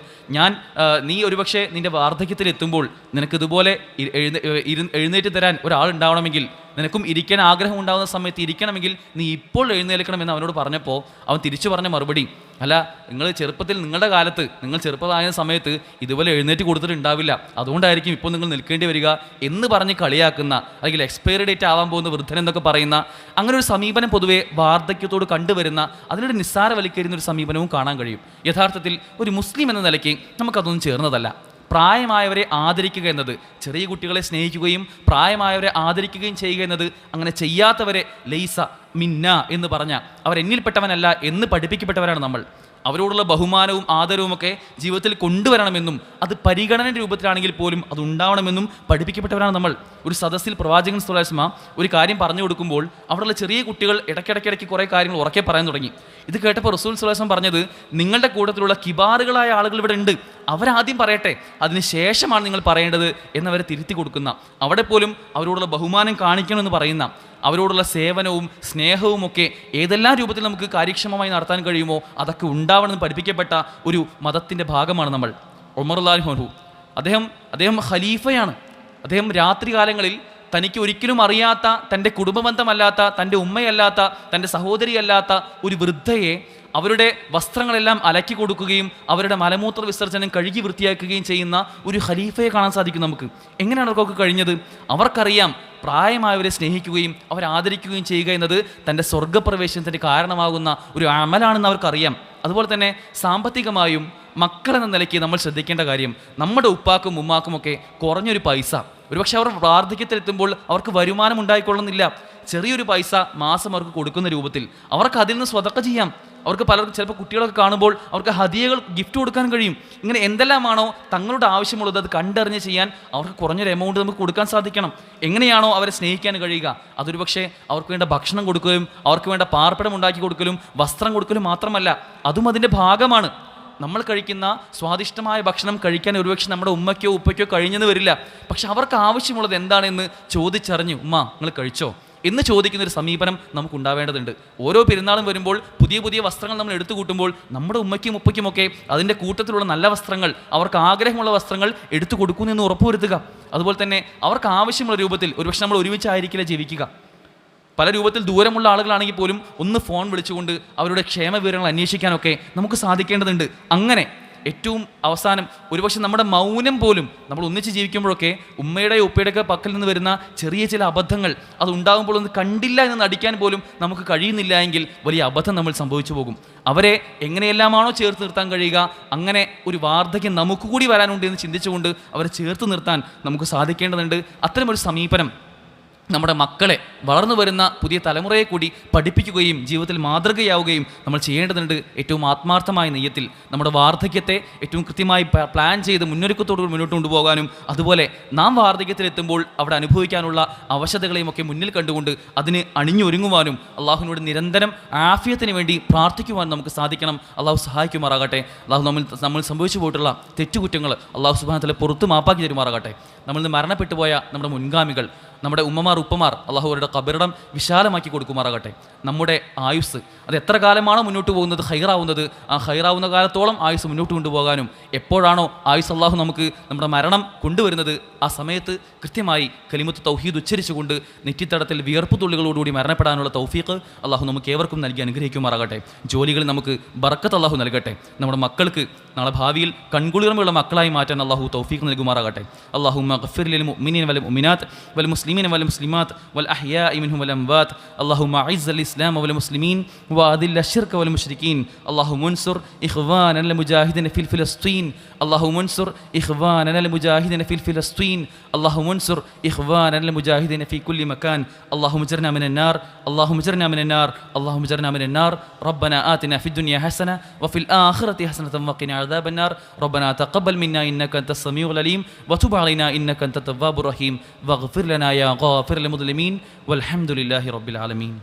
നീ ഒരുപക്ഷെ നിൻ്റെ വാർദ്ധക്യത്തിൽ എത്തുമ്പോൾ നിനക്കിതുപോലെ എഴുന്നേറ്റ് തരാൻ ഒരാളുണ്ടാവണമെങ്കിൽ, നിനക്കും ഇരിക്കാൻ ആഗ്രഹം ഉണ്ടാകുന്ന സമയത്ത് ഇരിക്കണമെങ്കിൽ നീ ഇപ്പോൾ എഴുന്നേൽക്കണമെന്ന് അവനോട് പറഞ്ഞപ്പോൾ അവൻ തിരിച്ചു പറഞ്ഞ മറുപടി, അല്ല, നിങ്ങൾ ചെറുപ്പത്തിൽ നിങ്ങളുടെ കാലത്ത് നിങ്ങൾ ചെറുപ്പമായ സമയത്ത് ഇതുപോലെ എഴുന്നേറ്റ് കൊടുത്തിട്ടുണ്ടാവില്ല, അതുകൊണ്ടായിരിക്കും ഇപ്പോൾ നിങ്ങൾ നിൽക്കേണ്ടി വരിക എന്ന് പറഞ്ഞ് കളിയാക്കുന്ന, അല്ലെങ്കിൽ എക്സ്പയറി ഡേറ്റ് ആവാൻ പോകുന്ന വൃദ്ധൻ എന്നൊക്കെ പറയുന്ന അങ്ങനെ ഒരു സമീപനം പൊതുവെ വാർദ്ധക്യത്തോട് കണ്ടുവരുന്ന, അതിനൊരു നിസ്സാരവൽക്കരിക്കുന്ന ഒരു സമീപനവും കാണാൻ കഴിയും. യഥാർത്ഥത്തിൽ ഒരു മുസ്ലിം എന്ന നിലയ്ക്ക് നമുക്കതൊന്നും ചേർന്നതല്ല. പ്രായമായവരെ ആദരിക്കുക എന്നത്, ചെറിയ കുട്ടികളെ സ്നേഹിക്കുകയും പ്രായമായവരെ ആദരിക്കുകയും ചെയ്യുക എന്നത്, അങ്ങനെ ചെയ്യാത്തവരെ ലൈസ മിന്ന എന്ന് പറഞ്ഞ അവരെന്നിൽപ്പെട്ടവനല്ല എന്ന് പഠിപ്പിക്കപ്പെട്ടവരാണ് നമ്മൾ. അവരോടുള്ള ബഹുമാനവും ആദരവും ഒക്കെ ജീവിതത്തിൽ കൊണ്ടുവരണമെന്നും അത് പരിഗണനയുടെ രൂപത്തിലാണെങ്കിൽ പോലും അത് ഉണ്ടാവണമെന്നും പഠിപ്പിക്കപ്പെട്ടവരാണ് നമ്മൾ. ഒരു സദസ്സിൽ പ്രവാചകൻ സ്വല്ലല്ലാഹു അലൈഹി വസല്ലം ഒരു കാര്യം പറഞ്ഞു കൊടുക്കുമ്പോൾ അവിടെയുള്ള ചെറിയ കുട്ടികൾ ഇടയ്ക്കിടയ്ക്ക് കുറേ കാര്യങ്ങൾ ഉറക്കെ പറയാൻ തുടങ്ങി. ഇത് കേട്ടപ്പോൾ റസൂൽ സ്വല്ലല്ലാഹു അലൈഹി വസല്ലം പറഞ്ഞത്, നിങ്ങളുടെ കൂട്ടത്തിലുള്ള കിബാറുകളായ ആളുകൾ ഇവിടെ ഉണ്ട്, അവരാദ്യം പറയട്ടെ, അതിന് ശേഷമാണ് നിങ്ങൾ പറയേണ്ടത് എന്നവരെ തിരുത്തി കൊടുക്കുന്ന, അവിടെ പോലും അവരോടുള്ള ബഹുമാനം കാണിക്കണമെന്ന് പറയുന്ന, അവരോടുള്ള സേവനവും സ്നേഹവും ഒക്കെ ഏതെല്ലാം രൂപത്തിൽ നമുക്ക് കാര്യക്ഷമമായി നടത്താൻ കഴിയുമോ അതൊക്കെ ഉണ്ടാവണമെന്ന് പഠിപ്പിക്കപ്പെട്ട ഒരു മതത്തിൻ്റെ ഭാഗമാണ് നമ്മൾ. ഉമർ റളിയല്ലാഹു അൻഹു അദ്ദേഹം ഖലീഫയാണ്. അദ്ദേഹം രാത്രി കാലങ്ങളിൽ തനിക്ക് ഒരിക്കലും അറിയാത്ത, തൻ്റെ കുടുംബബന്ധമല്ലാത്ത, തൻ്റെ ഉമ്മയല്ലാത്ത, തൻ്റെ സഹോദരിയല്ലാത്ത ഒരു വൃദ്ധയെ അവരുടെ വസ്ത്രങ്ങളെല്ലാം അലക്കി കൊടുക്കുകയും അവരുടെ മലമൂത്ര വിസർജനം കഴുകി വൃത്തിയാക്കുകയും ചെയ്യുന്ന ഒരു ഖലീഫയെ കാണാൻ സാധിക്കും നമുക്ക്. എങ്ങനെയാണ് അവർക്കൊക്കെ കഴിഞ്ഞത്? അവർക്കറിയാം പ്രായമായവരെ സ്നേഹിക്കുകയും അവരെ ആദരിക്കുകയും ചെയ്യുക എന്നത് തൻ്റെ സ്വർഗപ്രവേശനത്തിൻ്റെ കാരണമാകുന്ന ഒരു അമലാണെന്ന് അവർക്കറിയാം. അതുപോലെ തന്നെ സാമ്പത്തികമായും മക്കളെന്ന നിലയ്ക്ക് നമ്മൾ ശ്രദ്ധിക്കേണ്ട കാര്യം, നമ്മുടെ ഉപ്പാക്കും ഉമ്മാക്കുമൊക്കെ കുറഞ്ഞൊരു പൈസ, ഒരുപക്ഷെ അവർ വാർദ്ധക്യത്തിലെത്തുമ്പോൾ അവർക്ക് വരുമാനം ഉണ്ടായിക്കൊള്ളുന്നില്ല, ചെറിയൊരു പൈസ മാസം അവർക്ക് കൊടുക്കുന്ന രൂപത്തിൽ അവർക്ക് അതിൽ നിന്ന് സ്വതക്ക ചെയ്യാം. അവർക്ക് പലർക്കും ചിലപ്പോൾ കുട്ടികളൊക്കെ കാണുമ്പോൾ അവർക്ക് ഹദിയകൾ ഗിഫ്റ്റ് കൊടുക്കാൻ കഴിയും. ഇങ്ങനെ എന്തെല്ലാമാണോ തങ്ങളുടെ ആവശ്യമുള്ളത് അത് കണ്ടറിഞ്ഞ് ചെയ്യാൻ അവർക്ക് കുറഞ്ഞൊരു എമൗണ്ട് നമുക്ക് കൊടുക്കാൻ സാധിക്കണം. എങ്ങനെയാണോ അവരെ സ്നേഹിക്കാൻ കഴിയുക, അതൊരു പക്ഷേ അവർക്ക് വേണ്ട ഭക്ഷണം കൊടുക്കലും അവർക്ക് വേണ്ട പാർപ്പിടം ഉണ്ടാക്കി കൊടുക്കലും വസ്ത്രം കൊടുക്കലും മാത്രമല്ല, അതും അതിൻ്റെ ഭാഗമാണ്. നമ്മൾ കഴിക്കുന്ന സ്വാദിഷ്ടമായ ഭക്ഷണം കഴിക്കാൻ ഒരുപക്ഷെ നമ്മുടെ ഉമ്മയ്ക്കോ ഉപ്പയ്ക്കോ കഴിഞ്ഞെന്ന് വരില്ല. പക്ഷെ അവർക്ക് ആവശ്യമുള്ളത് എന്താണെന്ന് ചോദിച്ചറിഞ്ഞ്, ഉമ്മ നിങ്ങൾ കഴിച്ചോ എന്ന് ചോദിക്കുന്നൊരു സമീപനം നമുക്കുണ്ടാവേണ്ടതുണ്ട്. ഓരോ പെരുന്നാളും വരുമ്പോൾ പുതിയ പുതിയ വസ്ത്രങ്ങൾ നമ്മൾ എടുത്തു കൂട്ടുമ്പോൾ നമ്മുടെ ഉമ്മയ്ക്കും ഉപ്പയ്ക്കുമൊക്കെ അതിൻ്റെ കൂട്ടത്തിലുള്ള നല്ല വസ്ത്രങ്ങൾ, അവർക്ക് ആഗ്രഹമുള്ള വസ്ത്രങ്ങൾ എടുത്തു കൊടുക്കുമെന്ന് ഉറപ്പുവരുത്തുക. അതുപോലെ തന്നെ അവർക്ക് ആവശ്യമുള്ള രൂപത്തിൽ, ഒരുപക്ഷെ നമ്മൾ ഒരുമിച്ചായിരിക്കില്ല ജീവിക്കുക, പല രൂപത്തിൽ ദൂരമുള്ള ആളുകളാണെങ്കിൽ പോലും ഒന്ന് ഫോൺ വിളിച്ചുകൊണ്ട് അവരുടെ ക്ഷേമ വിവരങ്ങൾ അന്വേഷിക്കാനൊക്കെ നമുക്ക് സാധിക്കേണ്ടതുണ്ട്. അങ്ങനെ ഏറ്റവും അവസാനം ഒരുപക്ഷെ നമ്മുടെ മൗനം പോലും നമ്മൾ ഒന്നിച്ച് ജീവിക്കുമ്പോഴൊക്കെ ഉമ്മയുടെയോ ഉപ്പയുടെയൊക്കെ പക്കൽ നിന്ന് വരുന്ന ചെറിയ ചില അബദ്ധങ്ങൾ അതുണ്ടാകുമ്പോൾ ഒന്ന് കണ്ടില്ല എന്ന് നടിക്കാൻ പോലും നമുക്ക് കഴിയുന്നില്ല എങ്കിൽ വലിയ അബദ്ധം നമ്മൾ സംഭവിച്ചു പോകും. അവരെ എങ്ങനെയെല്ലാമാണോ ചേർത്ത് നിർത്താൻ കഴിയുക, അങ്ങനെ ഒരു വാർദ്ധക്യം നമുക്ക് കൂടി വരാനുണ്ട് എന്ന് ചിന്തിച്ചുകൊണ്ട് അവരെ ചേർത്ത് നിർത്താൻ നമുക്ക് സാധിക്കേണ്ടതുണ്ട്. അത്തരമൊരു സമീപനം നമ്മുടെ മക്കളെ, വളർന്നു വരുന്ന പുതിയ തലമുറയെ കൂടി പഠിപ്പിക്കുകയും ജീവിതത്തിൽ മാതൃകയാവുകയും നമ്മൾ ചെയ്യേണ്ടതുണ്ട്. ഏറ്റവും ആത്മാർത്ഥമായ നെയ്യത്തിൽ നമ്മുടെ വാർദ്ധക്യത്തെ ഏറ്റവും കൃത്യമായി പ്ലാൻ ചെയ്ത് മുന്നൊരുക്കത്തോടുകൂടി മുന്നോട്ട് കൊണ്ടുപോകാനും, അതുപോലെ നാം വാർദ്ധക്യത്തിലെത്തുമ്പോൾ അവിടെ അനുഭവിക്കാനുള്ള അവശതകളെയും ഒക്കെ മുന്നിൽ കണ്ടുകൊണ്ട് അതിന് അണിഞ്ഞൊരുങ്ങുവാനും അള്ളാഹുവിനോട് നിരന്തരം ആഫിയത്തിന് വേണ്ടി പ്രാർത്ഥിക്കുവാൻ നമുക്ക് സാധിക്കണം. അള്ളാഹു സഹായിക്കുമാറാകട്ടെ. അള്ളാഹു നമ്മൾ സംഭവിച്ചു പോയിട്ടുള്ള തെറ്റുകുറ്റങ്ങൾ അള്ളാഹു സുബ്ഹാനഹു വ തആല പുറത്ത് മാപ്പാക്കി തരുമാറാകട്ടെ. നമ്മളിൽ നിന്ന് മരണപ്പെട്ടു പോയ നമ്മുടെ മുൻഗാമികൾ, നമ്മുടെ ഉമ്മമാർ ഉപ്പമാർ, അള്ളാഹു അവരുടെ ഖബറിടം വിശാലമാക്കി കൊടുക്കുമാറാകട്ടെ. നമ്മുടെ ആയുസ് അത് എത്ര കാലമാണോ മുന്നോട്ട് പോകുന്നത് ഹൈറാവുന്നത്, ആ ഹൈറാവുന്ന കാലത്തോളം ആയുസ് മുന്നോട്ട് കൊണ്ടുപോകാനും, എപ്പോഴാണോ ആയുസ് അള്ളാഹു നമുക്ക് നമ്മുടെ മരണം കൊണ്ടുവരുന്നത് ആ സമയത്ത് കൃത്യമായി കലിമത്ത് തൗഹീദ് ഉച്ചരിച്ചുകൊണ്ട് നെറ്റിത്തടത്തിൽ വിയർപ്പ് തുള്ളികളോടുകൂടി മരണപ്പെടാനുള്ള തൗഫീഖ് അള്ളാഹു നമുക്ക് ഏവർക്കും നൽകി അനുഗ്രഹിക്കുമാറാകട്ടെ. ജോലികളിൽ നമുക്ക് ബറക്കത്ത് അള്ളാഹു നൽകട്ടെ. നമ്മുടെ മക്കൾക്ക് നാളെ ഭാവിയിൽ കൺകുളിർമയുള്ള മക്കളായി മാറ്റാൻ അള്ളാഹു തൗഫീഖ് നൽകുമാറാകട്ടെ. അല്ലാഹുമ്മ ഗഫിർ ലിൽ മുഅ്മിനീന വൽ മുഅ്മിനാത്ത് വൽ മുസ്ലിമീന വൽ മുസ്ലിമാത്ത് വൽ അഹ്യാഇ മിൻഹും വൽ അംവാത്ത്. അല്ലാഹുമ്മ അഇസ്സൽ ഇസ്ലാമ വൽ മുസ്ലിമീൻ വഅദില്ല الشرك والمشركين. اللهم انصر إخواننا المجاهدين في فلسطين. اللهم انصر إخواننا المجاهدين في فلسطين. اللهم انصر إخواننا المجاهدين في كل مكان. اللهم اجرنا من النار. اللهم اجرنا من النار. اللهم اجرنا من النار. ربنا آتنا في الدنيا حسنة وفي الآخرة حسنة وقنا عذاب النار. ربنا تقبل منا إنك أنت السميع العليم وتب علينا إنك أنت التواب الرحيم واغفر لنا يا غافر المظلمين والحمد لله رب العالمين.